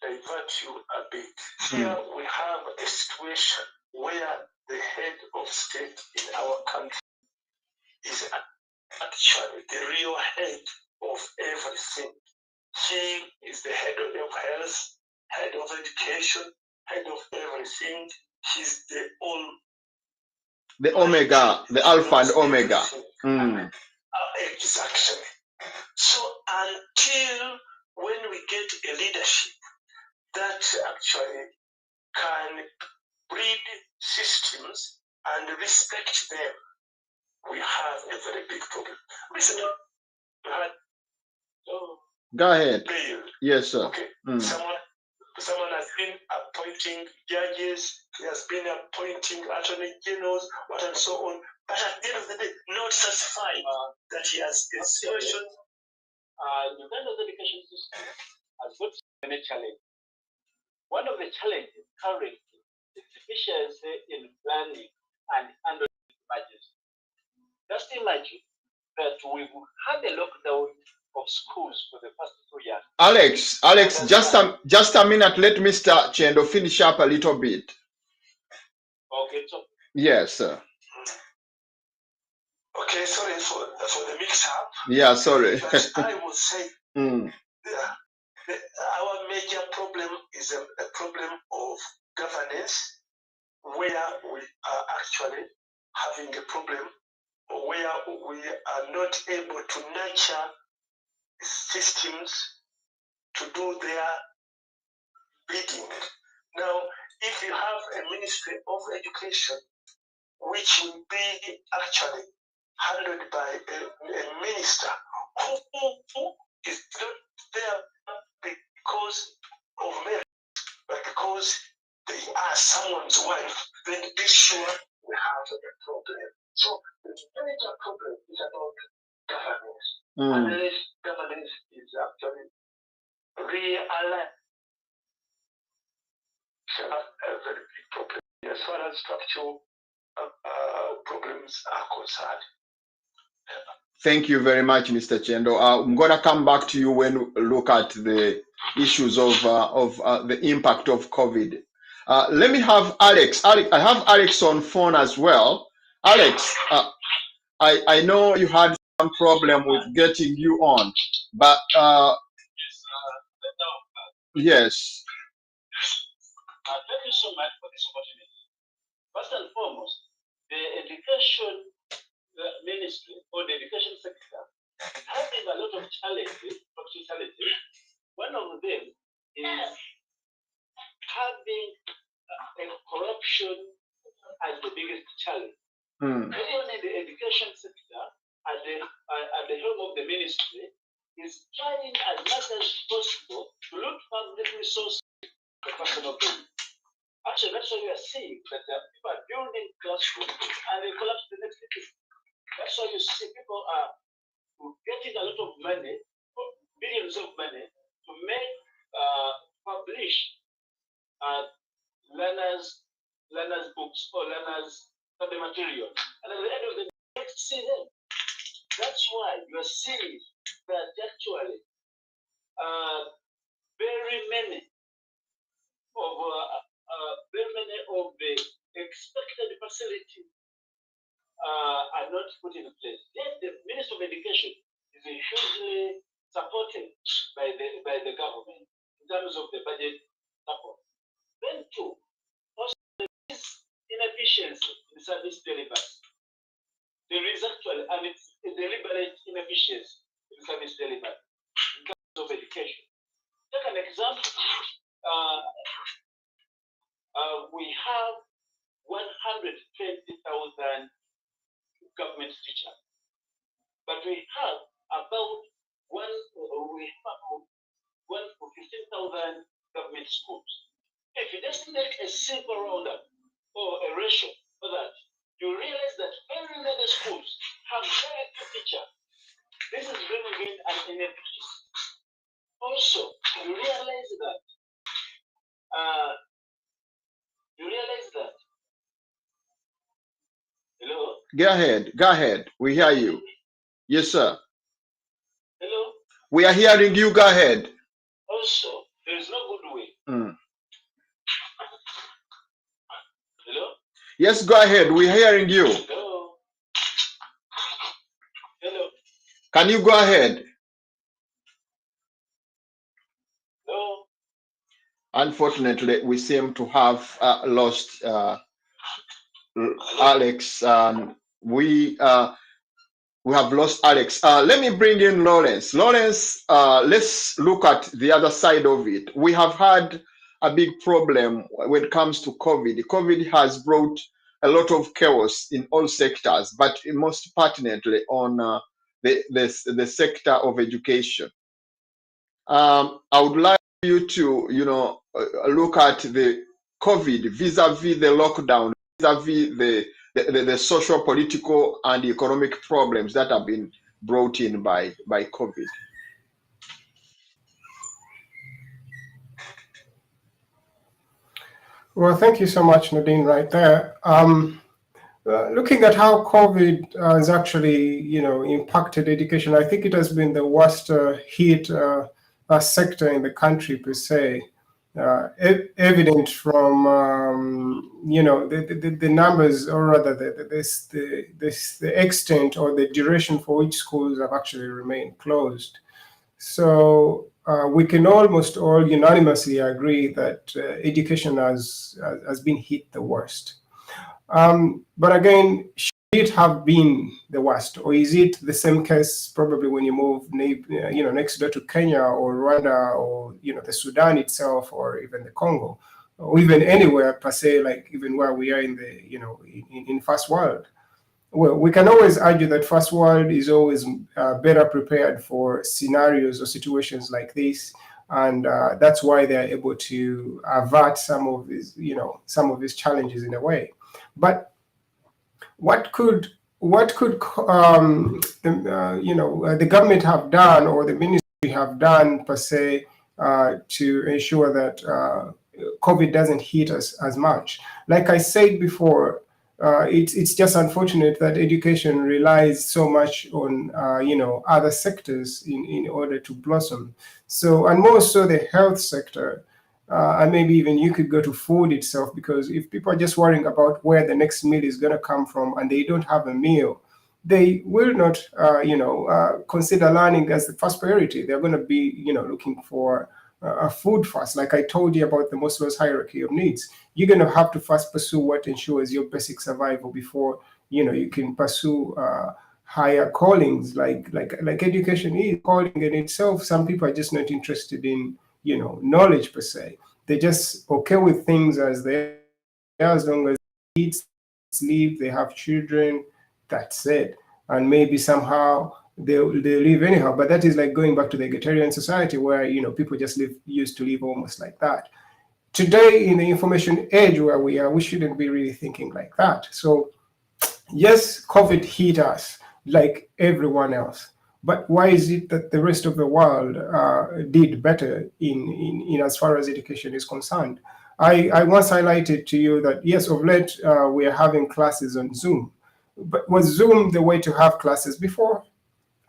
divert you a bit. Here we have a situation where the head of state in our country is actually the real head of everything. He is the head of health, head of education, head of everything. He's the omega, the alpha and omega. Exactly. So until when we get a leadership that actually can breed systems and respect them, we have a very big problem. Recently, we had go ahead. Bail. Yes, sir. Okay. Someone has been appointing judges, he has been appointing attorney generals, what and so on. But at the end of the day, not satisfied that he has a situation Uganda's education system has got many challenges. One of the challenges currently is deficiency in planning and handling budgets. Just imagine that we've had a lockdown of schools for the past 2 years. Alex, just a minute. Let Mr. Chendo finish up a little bit. Okay, so Yes, sir. Okay, sorry for the mix-up. Yeah, sorry. But I will say, Mm. our major problem is a problem of governance, where we are actually having a problem where we are not able to nurture systems to do their bidding. Now, if you have a Ministry of Education, which will be actually handled by a minister who is not there because of merit, but because they are someone's wife, then be sure we have a problem. So the major problem is about governance. Unless governance is actually realigned, a very big problem as far as structural problems are concerned. Thank you very much, Mr. Chendo. I'm going to come back to you when we look at the issues of the impact of COVID. Let me have Alex. I have Alex on phone as well. Alex, I know you had some problem with getting you on, but yes. Thank you so much for this opportunity. First and foremost, the education ministry or the education sector is having a lot of challenges. One of them is having a corruption as the biggest challenge. Everyone in the education sector at the helm of the ministry is trying as much as possible to look public resources for personal gain. Actually, that's why we are seeing that people are building classrooms and they collapse the next day. That's why you see people are getting a lot of money, billions of money, to make publish learners books or learners study material. And at the end of the day, you don't see them. That's why you are seeing that actually very many of the expected facilities are not put in place. Yet the Minister of Education is hugely supported by the government in terms of the budget support. Then too, also there is inefficiency in service delivery. There is actually a deliberate inefficiency in service delivery in terms of education. Take an example. We have 120,000 government teachers, but we have about 15,000 government schools. If you just make a simple roundup or a ratio for that, you realize that very many schools have very few teachers. This is bringing in an inefficiency. Also, you realize that hello? Go ahead. We hear you. Yes, sir. Hello? We are hearing you. Go ahead. Also, there is no good way. Hello? Yes, go ahead. We're hearing you. Hello? Hello? Can you go ahead? Hello? Unfortunately, we seem to have lost Alex. We have lost Alex. Let me bring in Lawrence. Lawrence, let's look at the other side of it. We have had a big problem when it comes to COVID. COVID has brought a lot of chaos in all sectors, but most pertinently on the sector of education. I would like you to, look at the COVID vis-a-vis the lockdown, vis-a-vis the social, political, and economic problems that have been brought in by COVID. Well, thank you so much, Nadine, right there. Looking at how COVID has actually, impacted education, I think it has been the worst hit sector in the country per se. Evident from the numbers, or rather the extent or the duration for which schools have actually remained closed. So we can almost all unanimously agree that education has been hit the worst. But again, should it have been the worst, or is it the same case probably when you move, next door to Kenya or Rwanda or the Sudan itself, or even the Congo, or even anywhere per se, like even where we are in the in first world? Well, we can always argue that first world is always better prepared for scenarios or situations like this, and that's why they are able to avert some of these challenges in a way. But what could the government have done, or the ministry have done per se, to ensure that COVID doesn't hit us as much? Like I said before, it's just unfortunate that education relies so much on other sectors in order to blossom. So, and more so the health sector. And maybe even you could go to food itself, because if people are just worrying about where the next meal is going to come from and they don't have a meal, they will not, consider learning as the first priority. They're going to be, looking for food first. Like I told you about the Maslow's hierarchy of needs, you're going to have to first pursue what ensures your basic survival before, you can pursue higher callings, like education is calling in itself. Some people are just not interested in knowledge per se. They're just okay with things as they are, as long as they eat, sleep, they have children, that's it. And maybe somehow they live anyhow. But that is like going back to the egalitarian society where people just used to live almost like that. Today, in the information age where we are, we shouldn't be really thinking like that. So yes, COVID hit us like everyone else. But why is it that the rest of the world did better in as far as education is concerned? I once highlighted to you that yes, of late we are having classes on Zoom. But was Zoom the way to have classes before?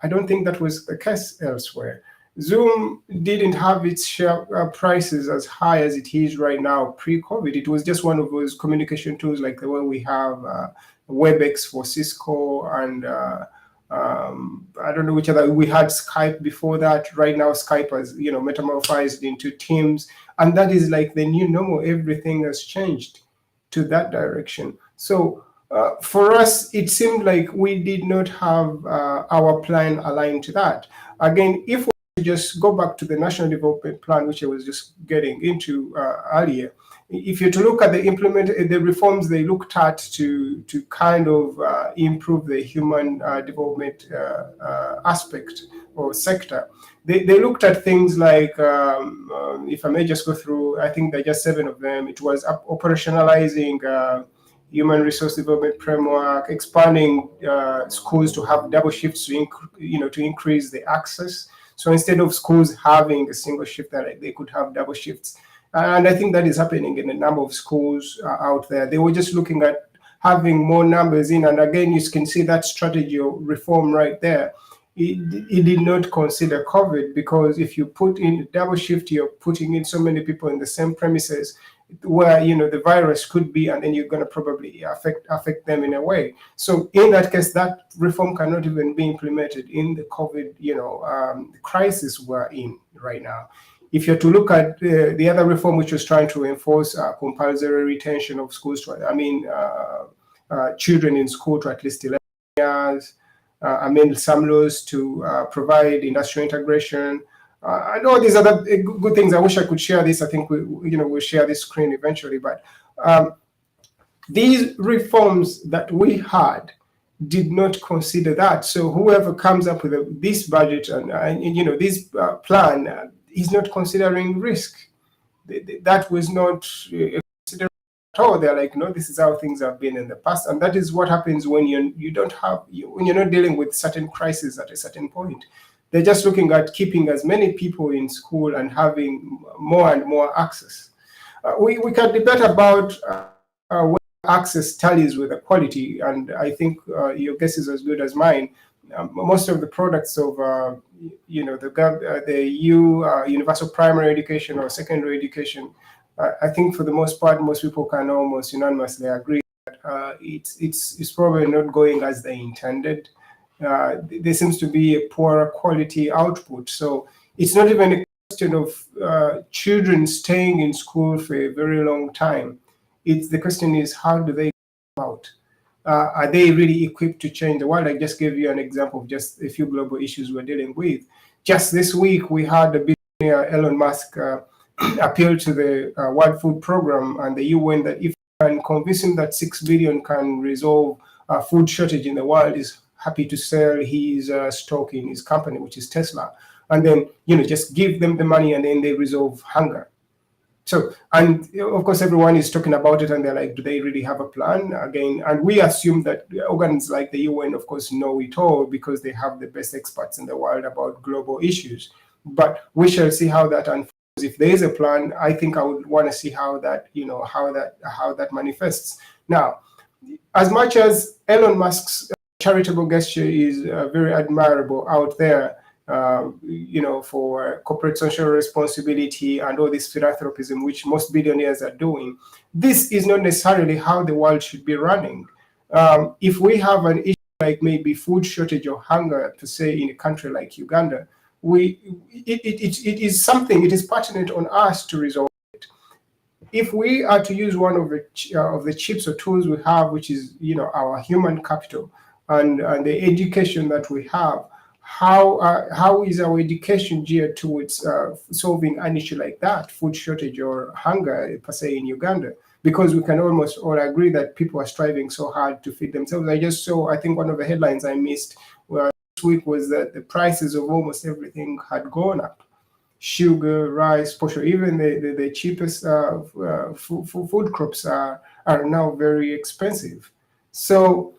I don't think that was the case elsewhere. Zoom didn't have its share prices as high as it is right now pre-COVID. It was just one of those communication tools like the one we have, WebEx for Cisco, and I don't know which other. We had Skype before that. Right now, Skype has metamorphosed into Teams, and that is like the new normal. Everything has changed to that direction. So for us, it seemed like we did not have our plan aligned to that. Again, if we just go back to the National Development Plan, which I was just getting into earlier, if you're to look at the reforms they looked at to kind of improve the human development aspect or sector, they looked at things like, if I may just go through, I think there are just 7 of them. It was operationalizing human resource development framework, expanding schools to have double shifts to increase the access. So instead of schools having a single shift, that they could have double shifts. And I think that is happening in a number of schools out there. They were just looking at having more numbers in. And again, you can see that strategy of reform right there. It did not consider COVID, because if you put in a double shift, you're putting in so many people in the same premises where the virus could be, and then you're going to probably affect them in a way. So in that case, that reform cannot even be implemented in the COVID crisis we're in right now. If you're to look at the other reform, which was trying to enforce compulsory retention of schools, children in school to at least 11 years, amend some laws to provide industrial integration, and all these other good things. I wish I could share this. I think we'll share this screen eventually. But these reforms that we had did not consider that. So whoever comes up with this budget and this plan is not considering risk. That was not considered at all. They're like, no, this is how things have been in the past, and that is what happens when when you're not dealing with certain crises at a certain point. They're just looking at keeping as many people in school and having more and more access. We can debate about whether access tallies with the quality, and I think your guess is as good as mine. Most of the products of the universal primary education or secondary education, I think for the most part, most people can almost unanimously agree that it's probably not going as they intended. There seems to be a poorer quality output. So it's not even a question of children staying in school for a very long time. The question is, how do they come out? Are they really equipped to change the world? I just gave you an example of just a few global issues we're dealing with. Just this week, we had a billionaire Elon Musk appeal to the World Food Program and the UN that if can convince him that 6 billion can resolve food shortage in the world, is happy to sell his stock in his company, which is Tesla, and then just give them the money and then they resolve hunger. So, and of course, everyone is talking about it and they're like, do they really have a plan? Again, and we assume that organs like the UN, of course, know it all because they have the best experts in the world about global issues. But we shall see how that unfolds. If there is a plan, I think I would want to see how that manifests. Now, as much as Elon Musk's charitable gesture is very admirable out there, for corporate social responsibility and all this philanthropism, which most billionaires are doing, this is not necessarily how the world should be running. If we have an issue like maybe food shortage or hunger, to say in a country like Uganda, it is pertinent on us to resolve it. If we are to use one of the chips or tools we have, which is our human capital and the education that we have, how is our education geared towards solving an issue like that, food shortage or hunger per se in Uganda? Because we can almost all agree that people are striving so hard to feed themselves. I just saw, I think one of the headlines I missed this week was that the prices of almost everything had gone up. Sugar, rice, posho, even the cheapest food crops are now very expensive. So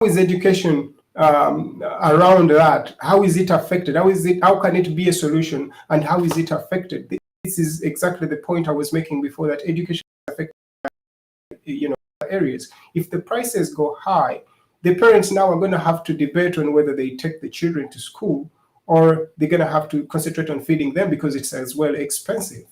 how is education around that? How is it affected? How can it be a solution, and how is it affected? This is exactly the point I was making before, that education is affected areas. If the prices go high, the parents now are going to have to debate on whether they take the children to school or they're going to have to concentrate on feeding them because it's as well expensive.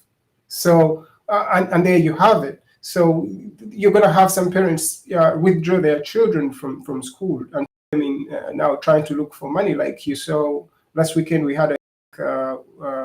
So and there you have it. So you're going to have some parents withdraw their children from school and now trying to look for money. Like you saw last weekend, we had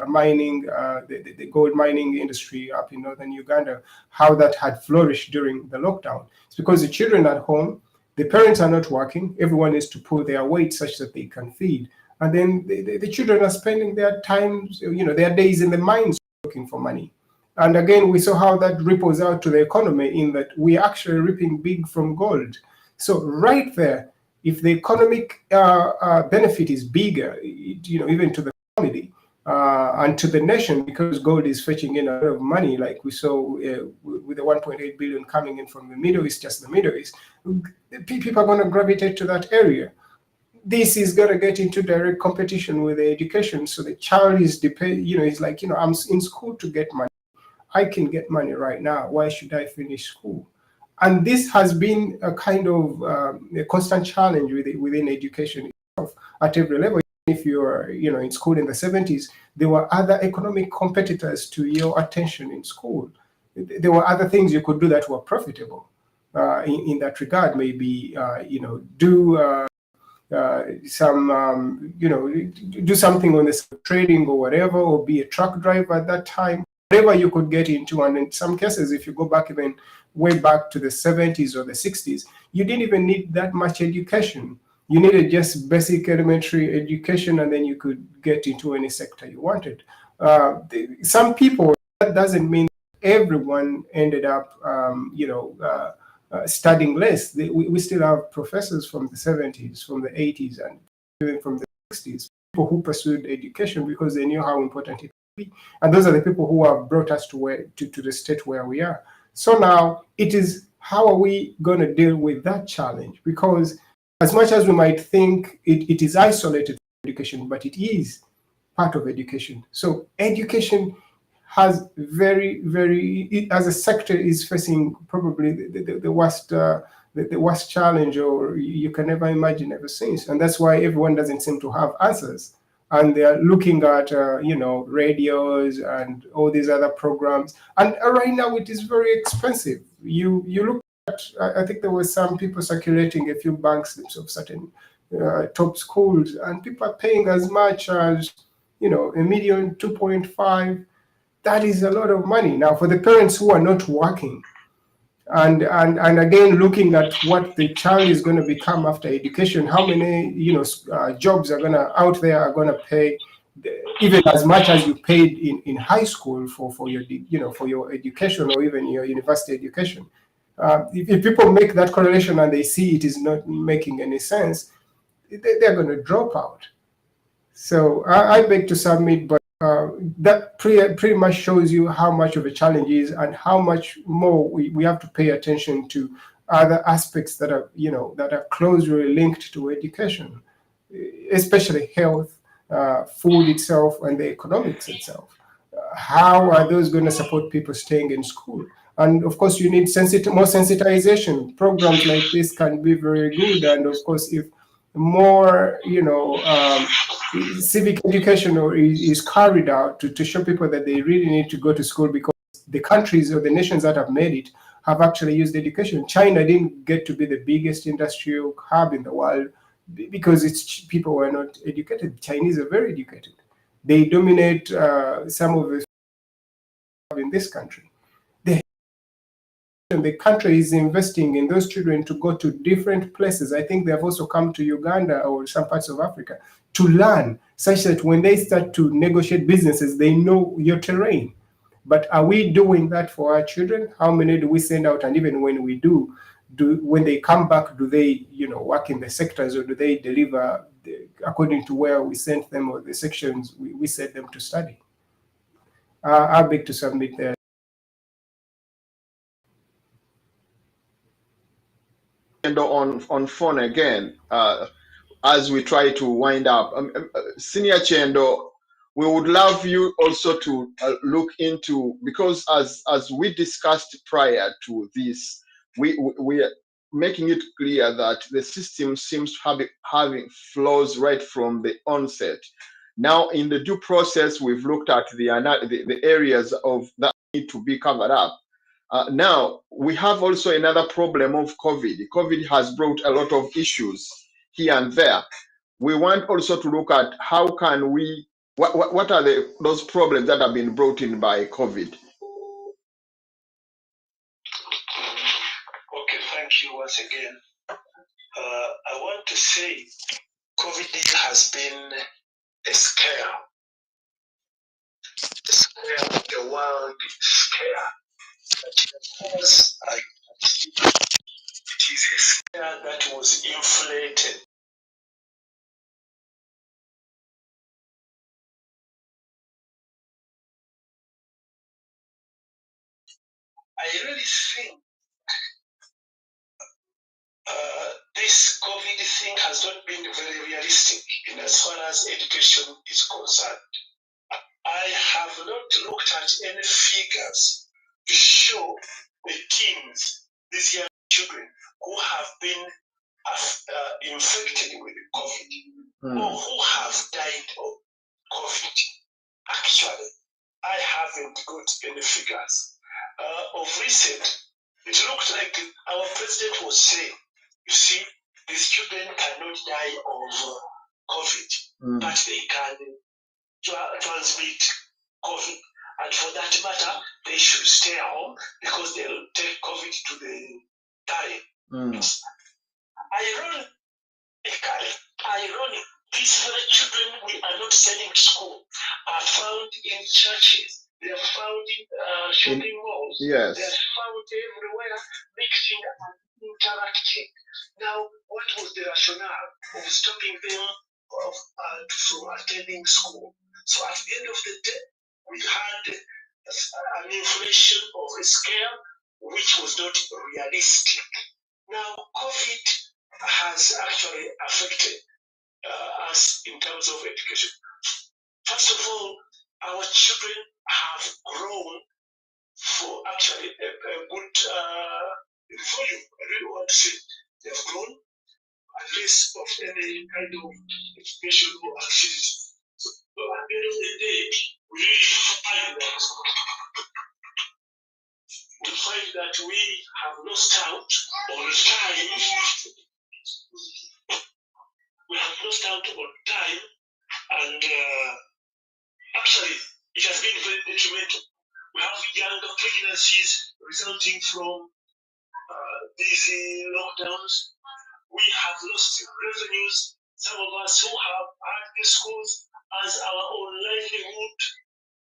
mining, the gold mining industry up in northern Uganda, how that had flourished during the lockdown. It's because the children at home, the parents are not working, everyone needs to pull their weight such that they can feed. And then the children are spending their times, their days in the mines looking for money. And again, we saw how that ripples out to the economy in that we're actually reaping big from gold. So right there, if the economic benefit is bigger, even to the family and to the nation, because gold is fetching in a lot of money, like we saw with the 1.8 billion coming in from the Middle East, just the Middle East, people are going to gravitate to that area. This is going to get into direct competition with the education. So the child is he's like, I'm in school to get money. I can get money right now. Why should I finish school? And this has been a kind of a constant challenge within education itself at every level. If you're in school in the 70s, there were other economic competitors to your attention in school. There were other things you could do that were profitable in that regard. Maybe do do something on the trading or whatever, or be a truck driver at that time. Whatever you could get into. And in some cases, if you go back even way back to the 70s or the 60s, you didn't even need that much education. You needed just basic elementary education, and then you could get into any sector you wanted. Some people, that doesn't mean everyone ended up, studying less. We still have professors from the 70s, from the 80s, and even from the 60s, people who pursued education because they knew how important it be. And those are the people who have brought us to the state where we are. So now it is, how are we going to deal with that challenge? Because as much as we might think it is isolated from education, but it is part of education. So education has as a sector is facing probably the worst the worst challenge, or you can never imagine ever since, and that's why everyone doesn't seem to have answers, and they are looking at radios and all these other programs, and right now it is very expensive. You look at, I think there were some people circulating a few bank slips of certain top schools, and people are paying as much as $1 million, 2.5. That is a lot of money. Now, for the parents who are not working, and again looking at what the child is going to become after education, how many jobs are out there are going to pay even as much as you paid in high school for your for your education, or even your university education. If people make that correlation and they see it is not making any sense, they're going to drop out. So I beg to submit, but that pretty much shows you how much of a challenge is, and how much more we have to pay attention to other aspects that are that are closely linked to education, especially health, food itself, and the economics itself. How are those going to support people staying in school? And of course, you need more sensitization. Programs like this can be very good, and of course, if more civic education is carried out to show people that they really need to go to school, because the countries or the nations that have made it have actually used education. China didn't get to be the biggest industrial hub in the world because its people were not educated. Chinese are very educated. They dominate some of the in this country. The country is investing in those children to go to different places. I think they have also come to Uganda or some parts of Africa to learn, such that when they start to negotiate businesses, they know your terrain. But are we doing that for our children? How many do we send out? And even when we do when they come back, do they work in the sectors, or do they deliver according to where we sent them, or the sections we sent them to study? I beg to submit there. And on phone again, as we try to wind up, Senior Chendo, we would love you also to look into, because as we discussed prior to this, we are making it clear that the system seems to having flaws right from the onset. Now, in the due process, we've looked at the areas of that need to be covered up. Now, we have also another problem of COVID. COVID has brought a lot of issues here and there. We want also to look at how can we, what are those problems that have been brought in by COVID? Okay, thank you once again. I want to say COVID has been a scare. The world scare. As I see, it is a scare that was inflated. I really think this COVID thing has not been very realistic in as far as education is concerned. I have not looked at any figures to show the teens, these young children who have been infected with COVID or who have died of COVID. Actually, I haven't got any figures. Of recent, it looked like our president was saying, you see, these children cannot die of COVID, but they can transmit COVID. And for that matter, they should stay home because they'll take COVID to the parent. It's ironic. These very children we are not sending to school are found in churches. They are found in shopping malls. Yes. They are found everywhere, mixing and interacting. Now, what was the rationale of stopping them from attending school? So at the end of the day, we had an inflation of a scale which was not realistic. Now, COVID has actually affected us in terms of education. First of all, our children have grown for actually a good volume. I really want to say they've grown at least of any kind of educational activity. So at the end of the day, we really find that we have lost out on time. We have lost out on time, and actually, it has been very detrimental. We have younger pregnancies resulting from these lockdowns. We have lost revenues. Some of us who have had these schools as our own livelihood.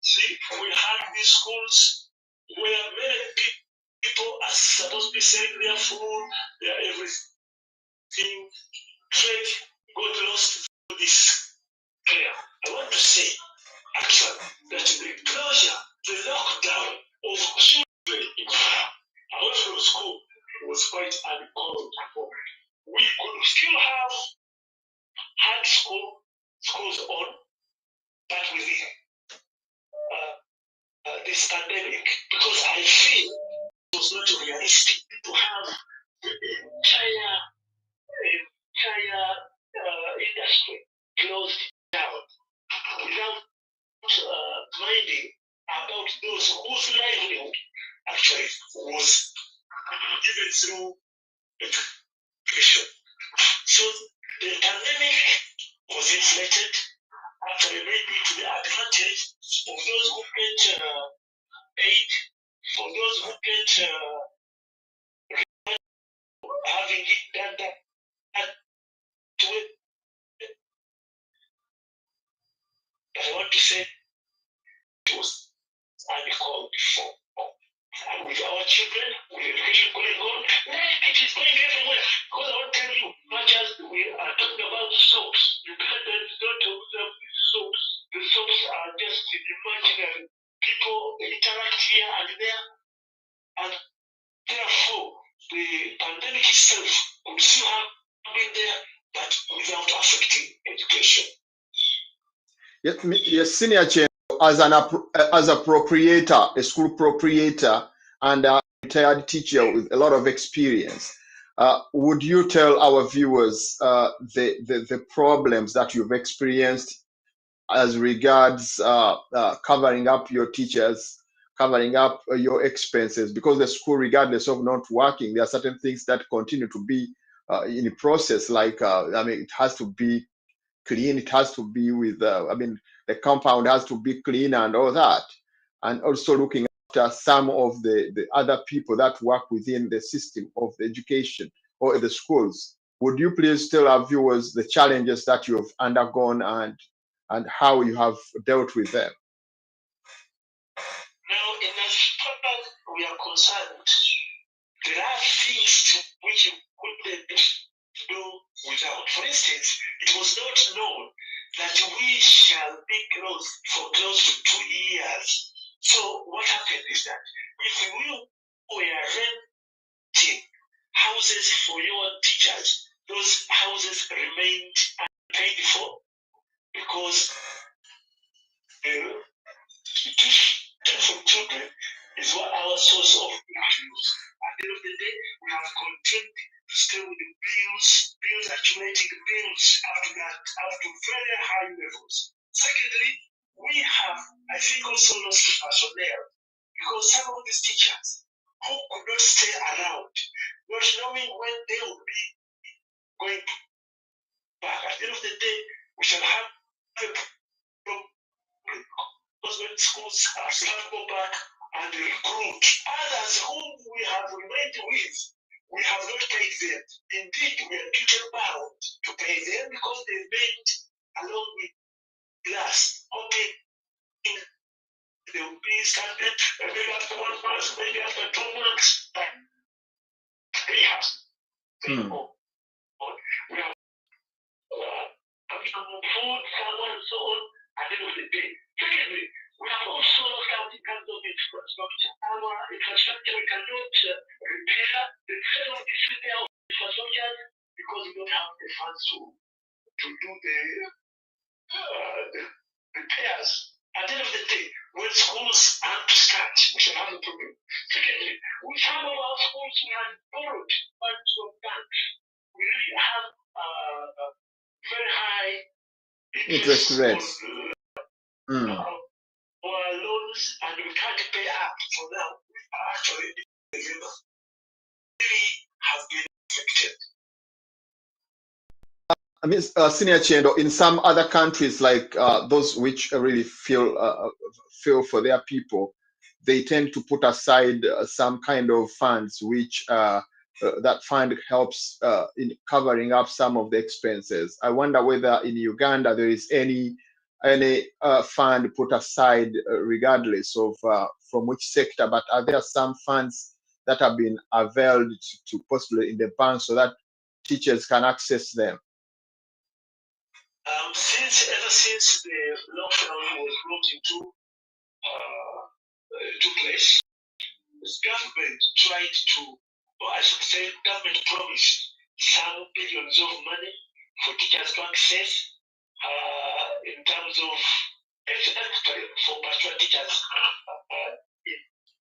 See, we had these schools where many people are supposed to be selling their food, their everything. Trade got lost for this care. I want to say, actually, that the closure, the lockdown of children away from school was quite uncalled for. We could still have had schools on, but with this pandemic, because I feel it was not realistic to have the entire industry closed down without minding about those whose livelihood actually was given through education. So the pandemic was inflated actually maybe to the advantage of those who get aid, for those who get having it done that to it. But I want to say it was uncalled for. And with our children, with education going on, it is going everywhere. Because I want to tell you, much as we are talking about soaps, you can't don't observe soaps. The soaps are just imaginary. People interact here and there, and therefore the pandemic itself could still have been there, but without affecting education. Yes, Senior Chair, as a proprietor, a school proprietor, and a retired teacher with a lot of experience, would you tell our viewers the problems that you've experienced as regards covering up your teachers, covering up your expenses? Because the school, regardless of not working, there are certain things that continue to be in the process. Like, it has to be clean. It has to be with, the compound has to be clean and all that. And also looking after some of the other people that work within the system of the education or the schools. Would you please tell our viewers the challenges that you have undergone and how you have dealt with them? Now, in as far as we are concerned, there are things which you couldn't do without. For instance, it was not known that we shall be closed for close to 2 years. So what happened is that if we were renting houses for your teachers, those houses remained unpaid for because tuition for children is what our source of income. At the end of the day, we have continued to stay with the bills accumulating bills up to very high levels. Secondly, we have, I think, also lost personnel because some of these teachers who could not stay around, not knowing when they will be going back. At the end of the day, we shall have a problem because when schools start to go back and recruit others whom we have remained with, we have not paid them. Indeed, we are duty bound to pay them because they made along with us, hoping they will be standard maybe after 1 month, maybe after 2 months, but they have. We have food, someone, and so on at the end of the day. Secondly, we have also lost out in terms of infrastructure. Our infrastructure, we cannot repair the same of this repair of infrastructure because we don't have the funds to do the repairs. At the end of the day, when schools are up to scratch, we should have a problem. Secondly, we have our schools we have borrowed funds from banks. We really have very high Interest rates. our loans, and we can't pay up for now. We are actually really have been affected. I mean, Senior Chendo, in some other countries, like those which really feel for their people, they tend to put aside some kind of funds, which that fund helps in covering up some of the expenses. I wonder whether in Uganda there is any fund put aside, regardless of from which sector. But are there some funds that have been availed to possibly in the bank so that teachers can access them? Ever since the lockdown was brought into place, the government tried to, or I should say, government promised some billions of money for teachers to access in terms of actually for pastoral teachers,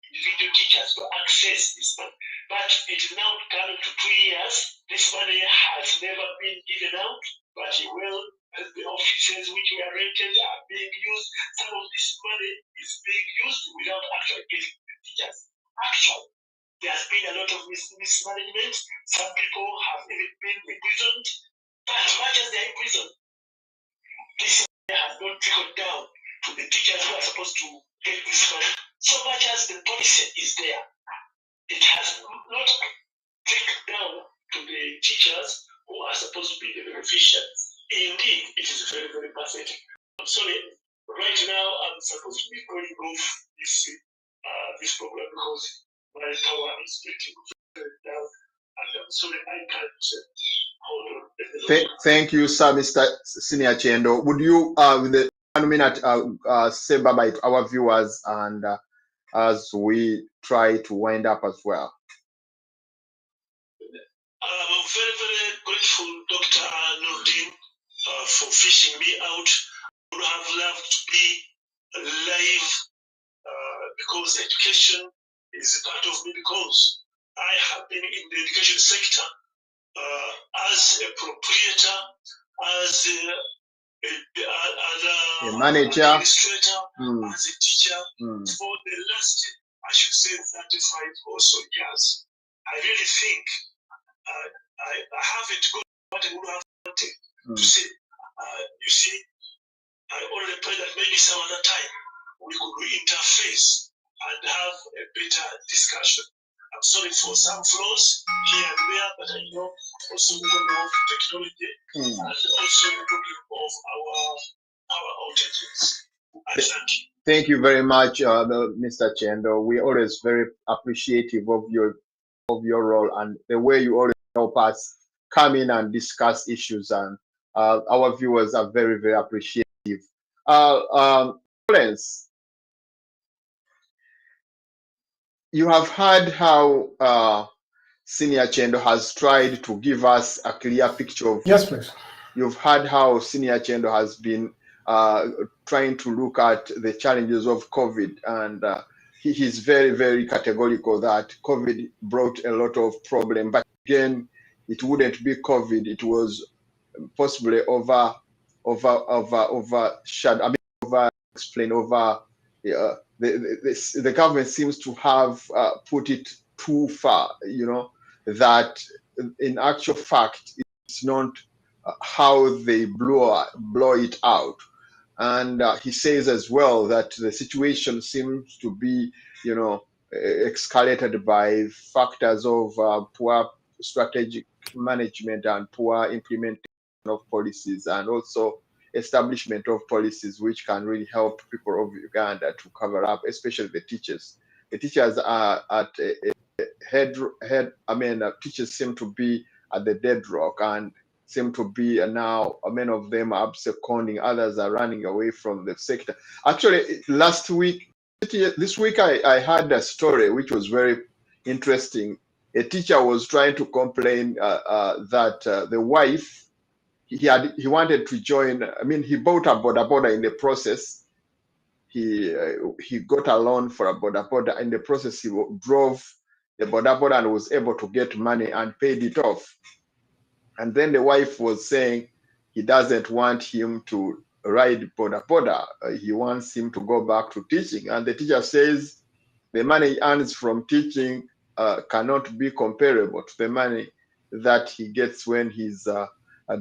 individual teachers to access this money. But it is now coming to 2 years. This money has never been given out, but the offices which were rented are being used. Some of this money is being used without actually getting the teachers. Actually, there has been a lot of mismanagement. Some people have even been imprisoned. But as much as they are imprisoned, this money has not trickled down to the teachers who are supposed to get this money. So much as the policy is there, it has not trickled down to the teachers who are supposed to be the beneficiaries. Indeed, it is very, very pathetic. I'm sorry, right now I'm supposed to be going off this program because my power is getting very down, and I'm sorry I can't hold on. Thank you, sir, Mr. Senior Chendo. Would you, with the 1 minute, say bye-bye to our viewers, and as we try to wind up as well? I'm very, very grateful, Dr. Nordin, for fishing me out. I would have loved to be live because education is part of me, because I have been in the education sector as a proprietor, as a manager, administrator, as a teacher for the last, I should say, 35 or so years. I really think I haven't got what I would have wanted to say. You see, I already pray that maybe some other time we could interface and have a better discussion. I'm sorry for some flaws here and there, but I know also we don't know technology and also the problem of our outages. I thank you. Thank you very much, Mr. Chendo. We're always very appreciative of your role and the way you always help us come in and discuss issues, and our viewers are very, very appreciative. Florence, you have heard how Senior Chendo has tried to give us a clear picture of. Yes, please. You've heard how Senior Chendo has been trying to look at the challenges of COVID, and he's very, very categorical that COVID brought a lot of problem. But again, it wouldn't be COVID; it was possibly the government seems to have put it too far. You know, that in actual fact, it's not how they blow it out. And he says as well that the situation seems to be, escalated by factors of poor strategic management and poor implementation of policies, and also establishment of policies which can really help people of Uganda to cover up, especially the teachers. The teachers are at teachers seem to be at the deadlock and seem to be now, many of them are absconding, others are running away from the sector. Actually, this week I heard a story which was very interesting. A teacher was trying to complain that the wife, he wanted to join, he bought a border in the process. he got a loan for a boda boda. In the process, he drove the boda boda and was able to get money and paid it off. And then the wife was saying he doesn't want him to ride boda boda. He wants him to go back to teaching. And the teacher says the money he earns from teaching cannot be comparable to the money that he gets when he's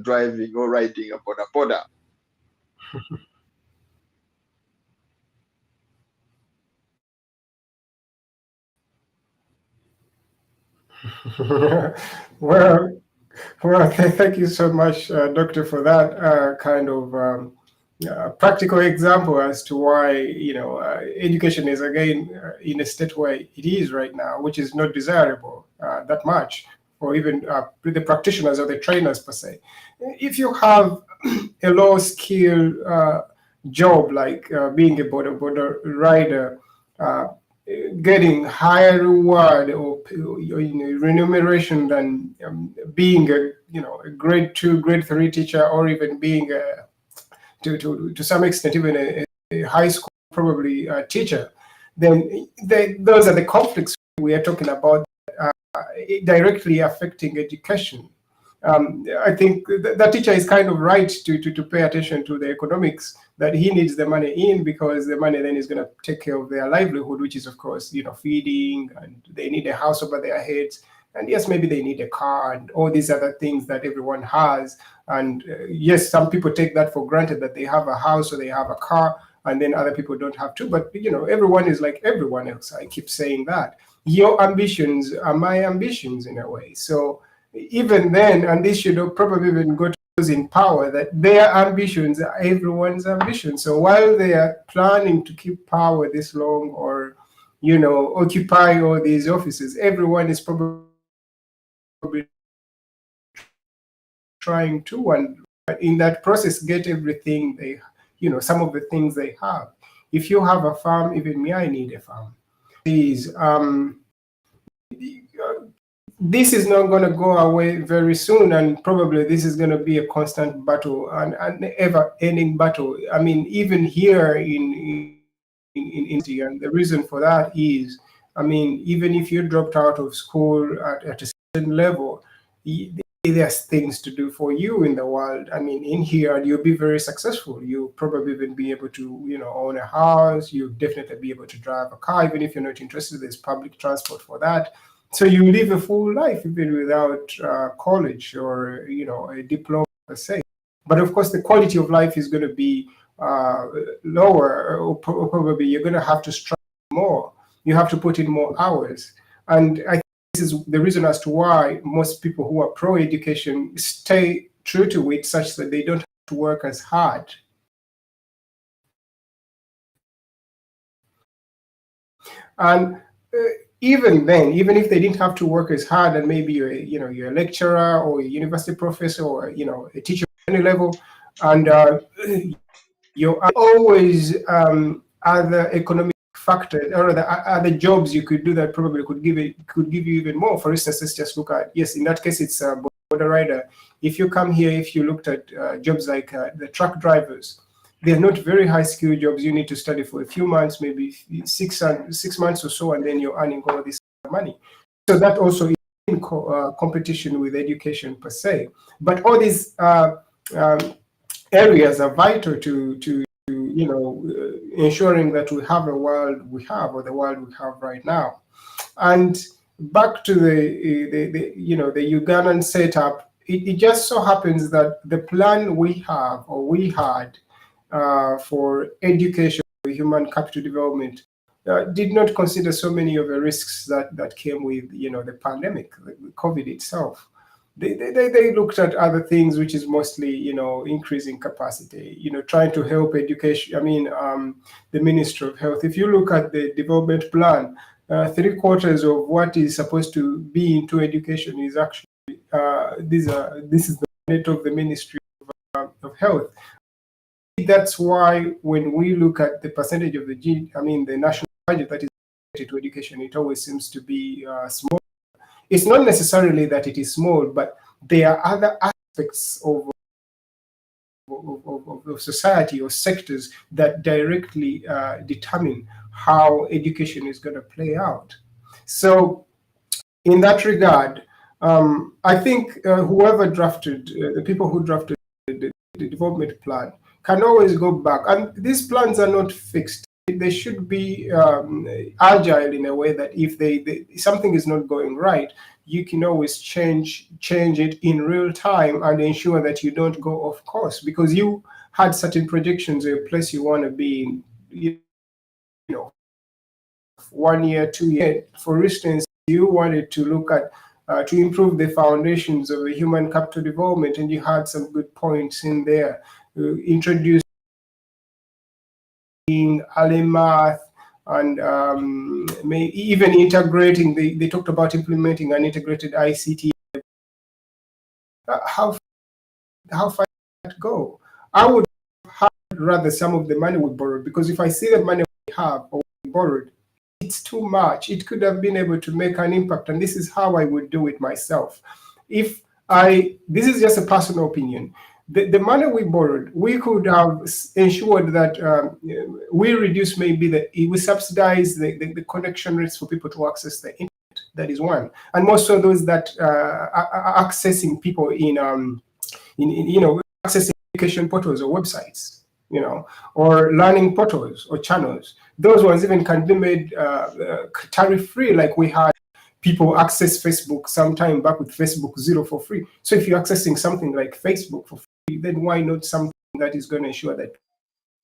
driving or riding a boda boda. well, thank you so much, Doctor, for that kind of practical example as to why education is again in a state where it is right now, which is not desirable that much for even the practitioners or the trainers per se. If you have a low skill job like being a boda rider, getting higher reward or remuneration than being a grade 2, grade 3 teacher, or even being to some extent even a high school probably teacher, then those are the conflicts we are talking about directly affecting education. I think that teacher is kind of right to pay attention to the economics, that he needs the money in, because the money then is going to take care of their livelihood, which is of course feeding, and they need a house over their heads, and yes, maybe they need a car and all these other things that everyone has. And yes, some people take that for granted, that they have a house or they have a car, and then other people don't have to. But everyone is like everyone else. I keep saying that your ambitions are my ambitions in a way. So even then, and this should probably even go to those in power, that their ambitions are everyone's ambitions. So while they are planning to keep power this long, or occupy all these offices, everyone is probably trying to, and in that process, get everything they, some of the things they have. If you have a farm, even me, I need a farm. This is not going to go away very soon, and probably this is going to be a constant battle, and an ever-ending battle. I mean, even here in India, and the reason for that is, I mean, even if you dropped out of school at a certain level, there's things to do for you in the world. I mean, in here, you'll be very successful. You'll probably even be able to, own a house. You'll definitely be able to drive a car, even if you're not interested. There's public transport for that. So you live a full life even without college or a diploma per se. But of course, the quality of life is going to be lower, or probably you're going to have to strive more. You have to put in more hours. And I think this is the reason as to why most people who are pro-education stay true to it, such that they don't have to work as hard. And even then, even if they didn't have to work as hard, and maybe you're a lecturer or a university professor, or a teacher at any level, and you are always other economic factors or the other jobs you could do that probably could give you even more. For instance, let's just look at, yes, in that case it's a boda rider. If you come here, if you looked at jobs like the truck drivers, they're not very high skill jobs. You need to study for a few months, maybe 6 months or so, and then you're earning all this money. So that also is in competition with education per se. But all these areas are vital to ensuring that we have a world we have, or the world we have right now. And back to the Ugandan setup, it just so happens that the plan we have, or we had, for education, human capital development, did not consider so many of the risks that came with the pandemic, the COVID itself. They looked at other things, which is mostly increasing capacity, trying to help education. I mean, the Ministry of Health. If you look at the development plan, 3/4 of what is supposed to be into education is actually this is the mandate of the Ministry of Health. That's why when we look at the percentage of the national budget that is related to education, it always seems to be small. It's not necessarily that it is small, but there are other aspects of of society or sectors that directly determine how education is going to play out. So in that regard, I think whoever drafted, the people who drafted the development plan can always go back. And these plans are not fixed. They should be agile in a way that if something is not going right, you can always change it in real time and ensure that you don't go off course because you had certain projections of a place you want to be in, you know, 1 year, 2 years. For instance, you wanted to look at to improve the foundations of the human capital development, and you had some good points in there. Introducing early math and even integrating. They talked about implementing an integrated ICT. How far did that go? I would have rather some of the money we borrowed, because if I see the money we have or we borrowed, it's too much. It could have been able to make an impact, and this is how I would do it myself. This is just a personal opinion. The money we borrowed, we could have ensured that we reduce we subsidize the connection rates for people to access the internet. That is one, and most of those that are accessing people in accessing education portals or websites, or learning portals or channels. Those ones even can be made tariff-free, like we had people access Facebook some time back with Facebook Zero for free. So if you're accessing something like Facebook for free, then why not something that is going to ensure that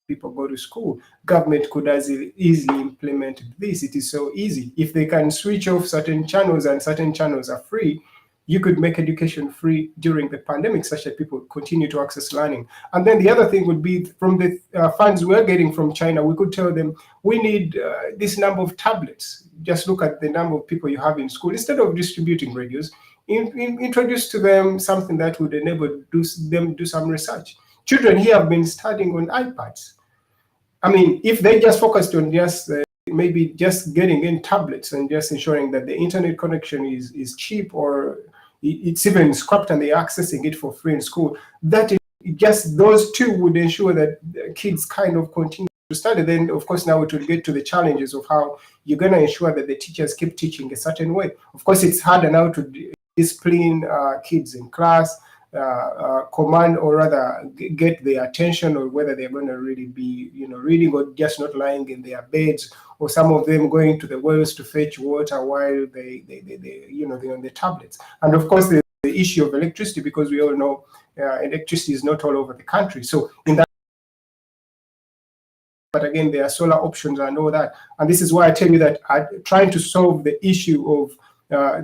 people go to school? Government could as easily implement this. It is so easy. If they can switch off certain channels and certain channels are free, you could make education free during the pandemic such that people continue to access learning. And then the other thing would be from the funds we're getting from China, we could tell them, we need this number of tablets. Just look at the number of people you have in school. Instead of distributing radios, introduce to them something that would enable them to do some research. Children here have been studying on iPads. I mean, if they just focused on just maybe just getting in tablets and just ensuring that the internet connection is cheap, or it's even scrapped and they're accessing it for free in school, that is just those two would ensure that kids kind of continue to study. Then, of course, now it will get to the challenges of how you're going to ensure that the teachers keep teaching a certain way. Of course, it's harder now to discipline kids in class, command or rather get their attention, or whether they're going to really be reading or just not lying in their beds, or some of them going to the wells to fetch water while they're on the tablets. And of course the issue of electricity, because we all know electricity is not all over the country. So in that, but again, there are solar options and all that. And this is why I tell you that trying to solve the issue of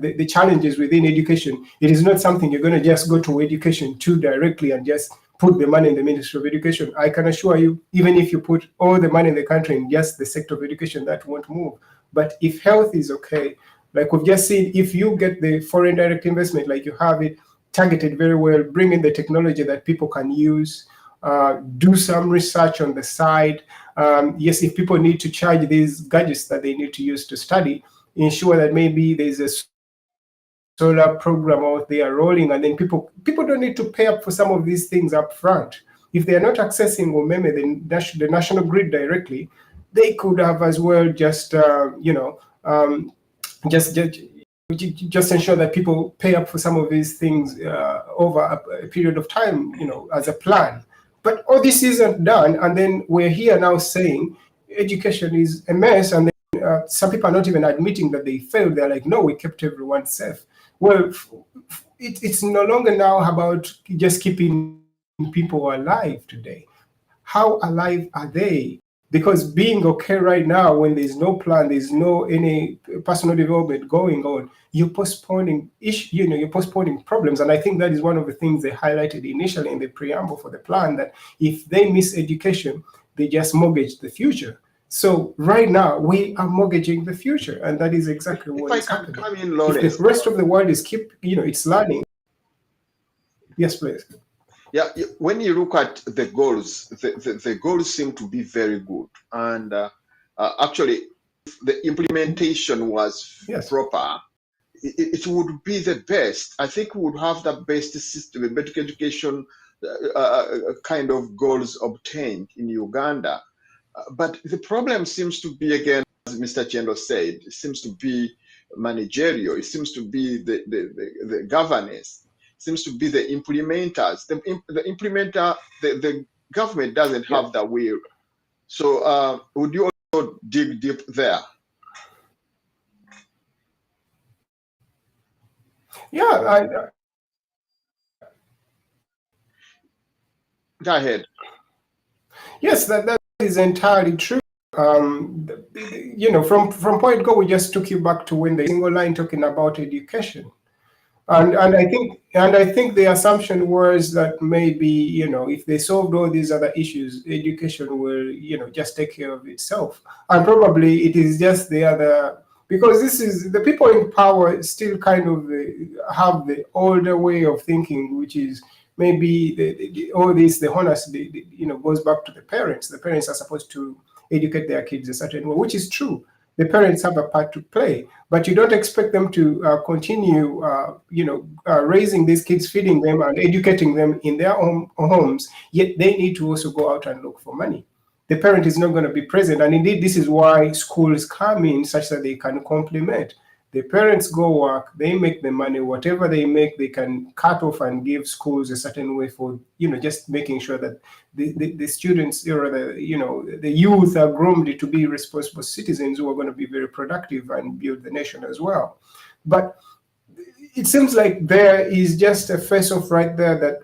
the challenges within education, it is not something you're going to just go to education to directly and just put the money in the Ministry of Education. I can assure you, even if you put all the money in the country in just the sector of education, that won't move. But if health is okay, like we've just seen, if you get the foreign direct investment, like you have it targeted very well, bring in the technology that people can use, do some research on the side. Yes, if people need to charge these gadgets that they need to use to study, ensure that maybe there's a solar program out there rolling, and then people don't need to pay up for some of these things up front. If they are not accessing the national grid directly, they could have as well just just ensure that people pay up for some of these things over a period of time, as a plan. But all this isn't done, and then we're here now saying education is a mess, and then some people are not even admitting that they failed. They're like, no, we kept everyone safe. Well, it's no longer now about just keeping people alive today. How alive are they? Because being okay right now, when there's no plan, there's no any personal development going on, you're postponing you're postponing problems. And I think that is one of the things they highlighted initially in the preamble for the plan, that if they miss education, they just mortgage the future. So right now we are mortgaging the future, and that is exactly what is happening. Come in, Lawrence. If the rest of the world is it's learning. Yes, please. Yeah, when you look at the goals, the goals seem to be very good, and actually, if the implementation was proper, it would be the best. I think we would have the best system, a better education kind of goals obtained in Uganda. But the problem seems to be, again, as Mr. Chendo said, it seems to be managerial. It seems to be the governance. It seems to be the implementers. The implementer, the government doesn't have the will. So would you also dig deep there? Yeah, Go ahead. yes, that is entirely true. You know, from point go, we just took you back to when the single line talking about education. And I think the assumption was that maybe, you know, if they solved all these other issues, education will, you know, just take care of itself. And probably it is just the other, because this is the people in power still kind of have the older way of thinking, which is maybe all this, the honest, you know, goes back to the parents. The parents are supposed to educate their kids a certain way, which is true. The parents have a part to play, but you don't expect them to continue, you know, raising these kids, feeding them and educating them in their own homes, yet they need to also go out and look for money. The parent is not going to be present. And indeed, this is why schools come in such that they can complement. The parents go work, they make the money, whatever they make, they can cut off and give schools a certain way for, you know, just making sure that the students or the youth are groomed to be responsible citizens who are going to be very productive and build the nation as well. But it seems like there is just a face-off right there that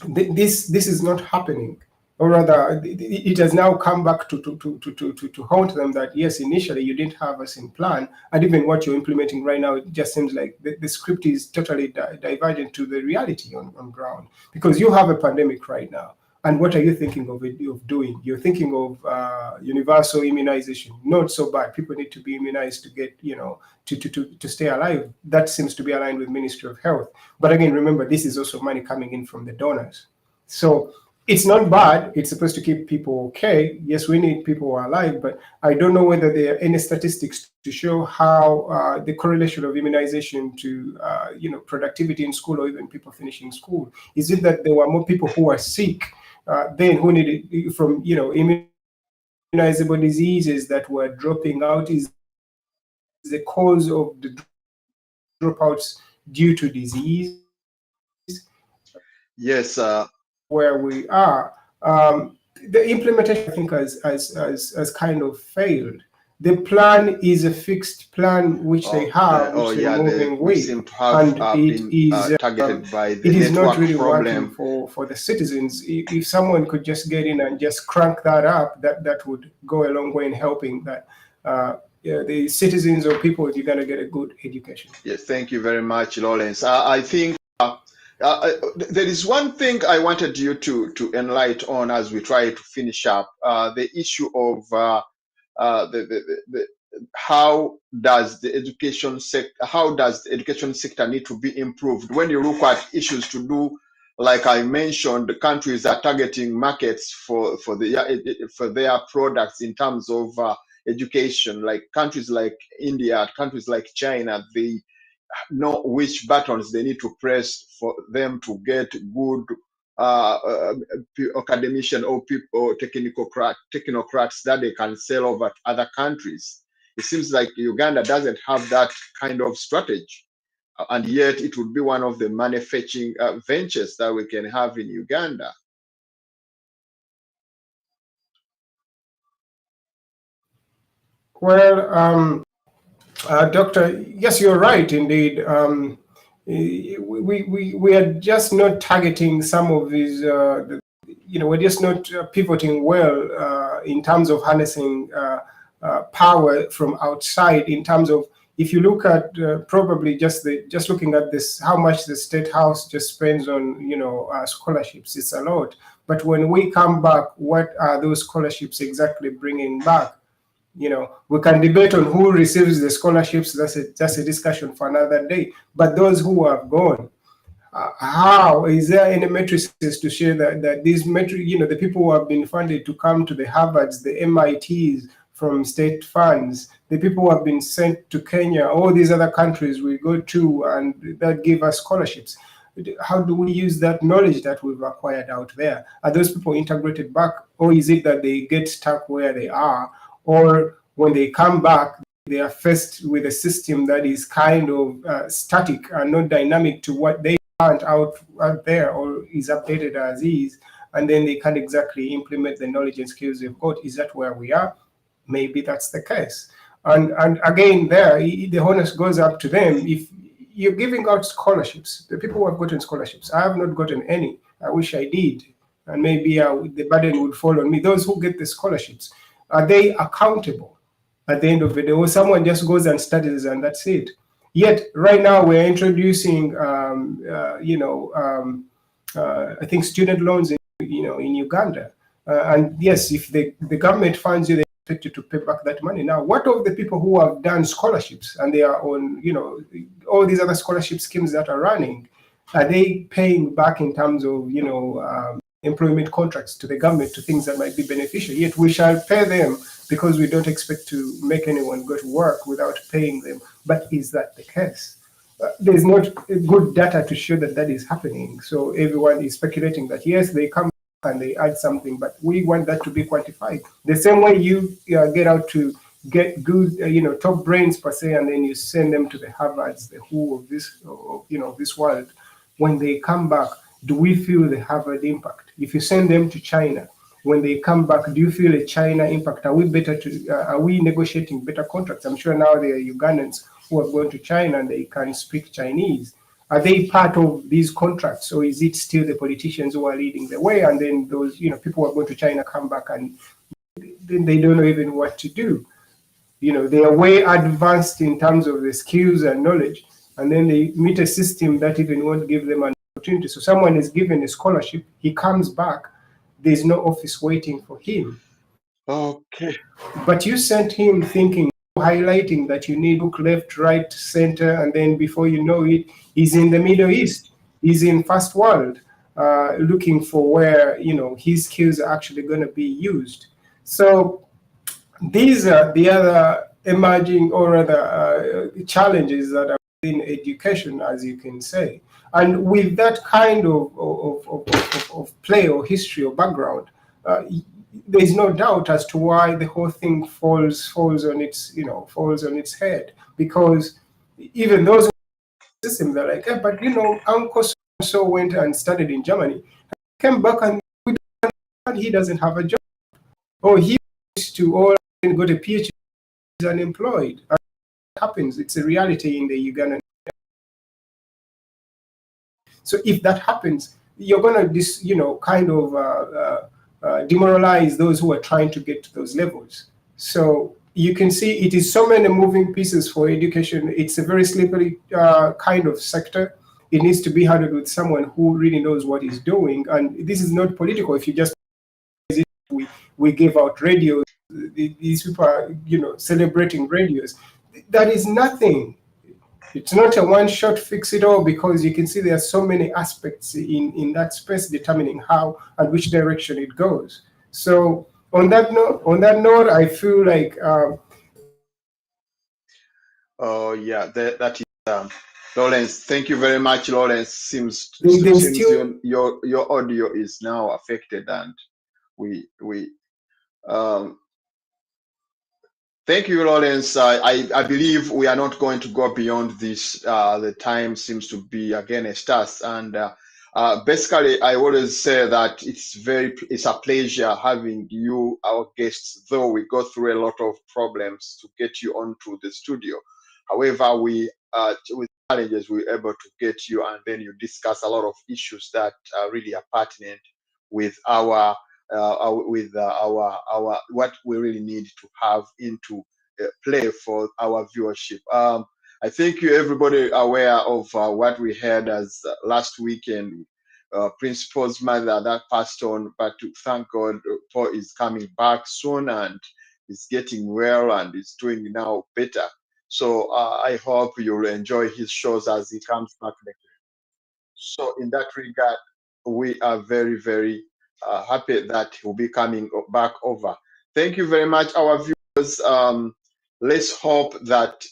this is not happening. Or rather, it has now come back to haunt them that, yes, initially you didn't have us in plan, and even what you're implementing right now, it just seems like the script is totally divergent to the reality on ground. Because you have a pandemic right now, and what are you thinking of doing? You're thinking of universal immunization. Not so bad. People need to be immunized to get, you know, to stay alive. That seems to be aligned with Ministry of Health. But again, remember, this is also money coming in from the donors. So it's not bad. It's supposed to keep people okay. Yes, we need people who are alive, but I don't know whether there are any statistics to show how the correlation of immunization to you know, productivity in school or even people finishing school. Is it that there were more people who were sick then who needed from, you know, immunizable diseases that were dropping out? Is the cause of the dropouts due to disease? Yes. Where we are, the implementation, I think, has kind of failed. The plan is a fixed plan which they have, which they're moving we with, seem to have and it is targeted by the it is not network really problem. working for the citizens. If someone could just get in and just crank that up, that would go a long way in helping that the citizens or people, you're going to get a good education. Yes, thank you very much, Lawrence. I think there is one thing I wanted you to enlighten on as we try to finish up the issue of the how does the education sector need to be improved. When you look at issues to do, like I mentioned, the countries are targeting markets for their products in terms of education, like countries like India, countries like China. They know which buttons they need to press for them to get good academician or people or technocrats that they can sell over to other countries. It seems like Uganda doesn't have that kind of strategy, and yet it would be one of the money-fetching ventures that we can have in Uganda. Well, Doctor, yes, you're right, indeed. We are just not targeting some of these, you know, we're just not pivoting well in terms of harnessing power from outside. In terms of, if you look at probably just looking at this, how much the State House just spends on, you know, scholarships, it's a lot. But when we come back, what are those scholarships exactly bringing back? You know, we can debate on who receives the scholarships. That's a discussion for another day. But those who have gone, how is there any matrices to share that these you know, the people who have been funded to come to the Harvards, the MITs from state funds, the people who have been sent to Kenya, all these other countries we go to and that give us scholarships. how do we use that knowledge that we've acquired out there? Are those people integrated back, or is it that they get stuck where they are, or when they come back, they are faced with a system that is kind of static and not dynamic to what they aren't out there, or is updated as is, and then they can't exactly implement the knowledge and skills they've got? Is that where we are? Maybe that's the case. And again, there, the onus goes up to them. If you're giving out scholarships, the people who have gotten scholarships, I have not gotten any. I wish I did. And maybe the burden would fall on me. Those who get the scholarships, are they accountable at the end of the day? Or someone just goes and studies and that's it? Yet, right now, we're introducing, I think, student loans in Uganda. And yes, if the government funds you, they expect you to pay back that money. Now, what of the people who have done scholarships and they are on, all these other scholarship schemes that are running? Are they paying back in terms of, employment contracts to the government, to things that might be beneficial? Yet we shall pay them because we don't expect to make anyone go to work without paying them. But is that the case? There's not good data to show that that is happening. So everyone is speculating that, yes, they come and they add something, but we want that to be quantified. The same way you get out to get good, top brains per se, and then you send them to the Harvards, the WHO of this world. When they come back, do we feel the Harvard impact? If you send them to China, when they come back, do you feel a China impact? Are we negotiating better contracts? I'm sure now there are Ugandans who have gone to China and they can speak Chinese. Are they part of these contracts, or is it still the politicians who are leading the way? And then those, people who are going to China come back and then they don't know even what to do. They are way advanced in terms of the skills and knowledge, and then they meet a system that even won't give them an opportunity. So someone is given a scholarship, he comes back, there's no office waiting for him. Okay. But you sent him thinking, highlighting that you need look left, right, center, and then before you know it, he's in the Middle East, he's in first world, looking for where his skills are actually going to be used. So these are the other emerging or other challenges that are in education, as you can say. And with that kind of play or history or background, there's no doubt as to why the whole thing falls on its head. Because even those system, they're like, but Uncle so went and studied in Germany, came back and he doesn't have a job, or he used to all got a PhD, is unemployed. And that happens. It's a reality in the Ugandan. So if that happens, you're going to demoralize those who are trying to get to those levels. So you can see it is so many moving pieces for education. It's a very slippery kind of sector. It needs to be handled with someone who really knows what he's doing. And this is not political. If you just we give out radios, these people are celebrating radios. That is nothing. It's not a one-shot fix-it-all, because you can see there are so many aspects in that space determining how and which direction it goes. So on that note, I feel like that is Lawrence. Thank you very much, Lawrence. Seems your audio is now affected, and we thank you, Lawrence. I believe we are not going to go beyond this. The time seems to be against us, and basically, I always say that it's a pleasure having you, our guests. Though we go through a lot of problems to get you onto the studio, however, with challenges we're able to get you, and then you discuss a lot of issues that really are pertinent with our what we really need to have into play for our viewership. I think everybody aware of what we had as last weekend, Principal's mother that passed on, but to thank God, Paul is coming back soon and is getting well and is doing now better. So I hope you'll enjoy his shows as he comes back next week. So in that regard, we are very, very happy that he'll be coming back over. Thank you very much, our viewers. Let's hope that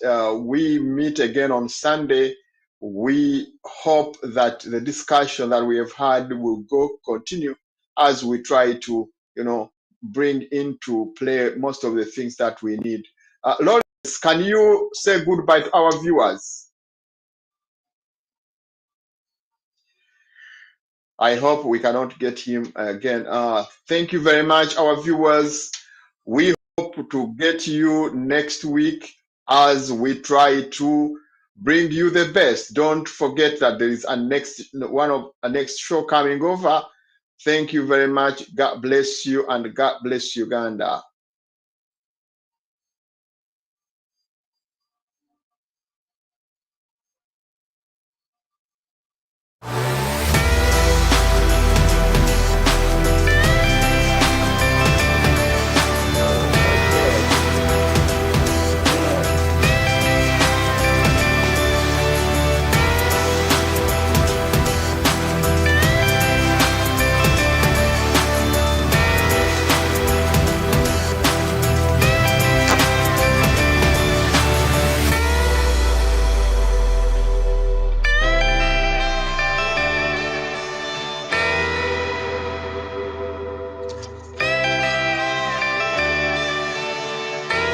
we meet again on Sunday we hope that the discussion that we have had will continue as we try to, bring into play most of the things that we need. Lawrence, can you say goodbye to our viewers? I hope we cannot get him again. Thank you very much, our viewers. We hope to get you next week as we try to bring you the best. Don't forget that there is a next show coming over. Thank you very much. God bless you, and God bless Uganda.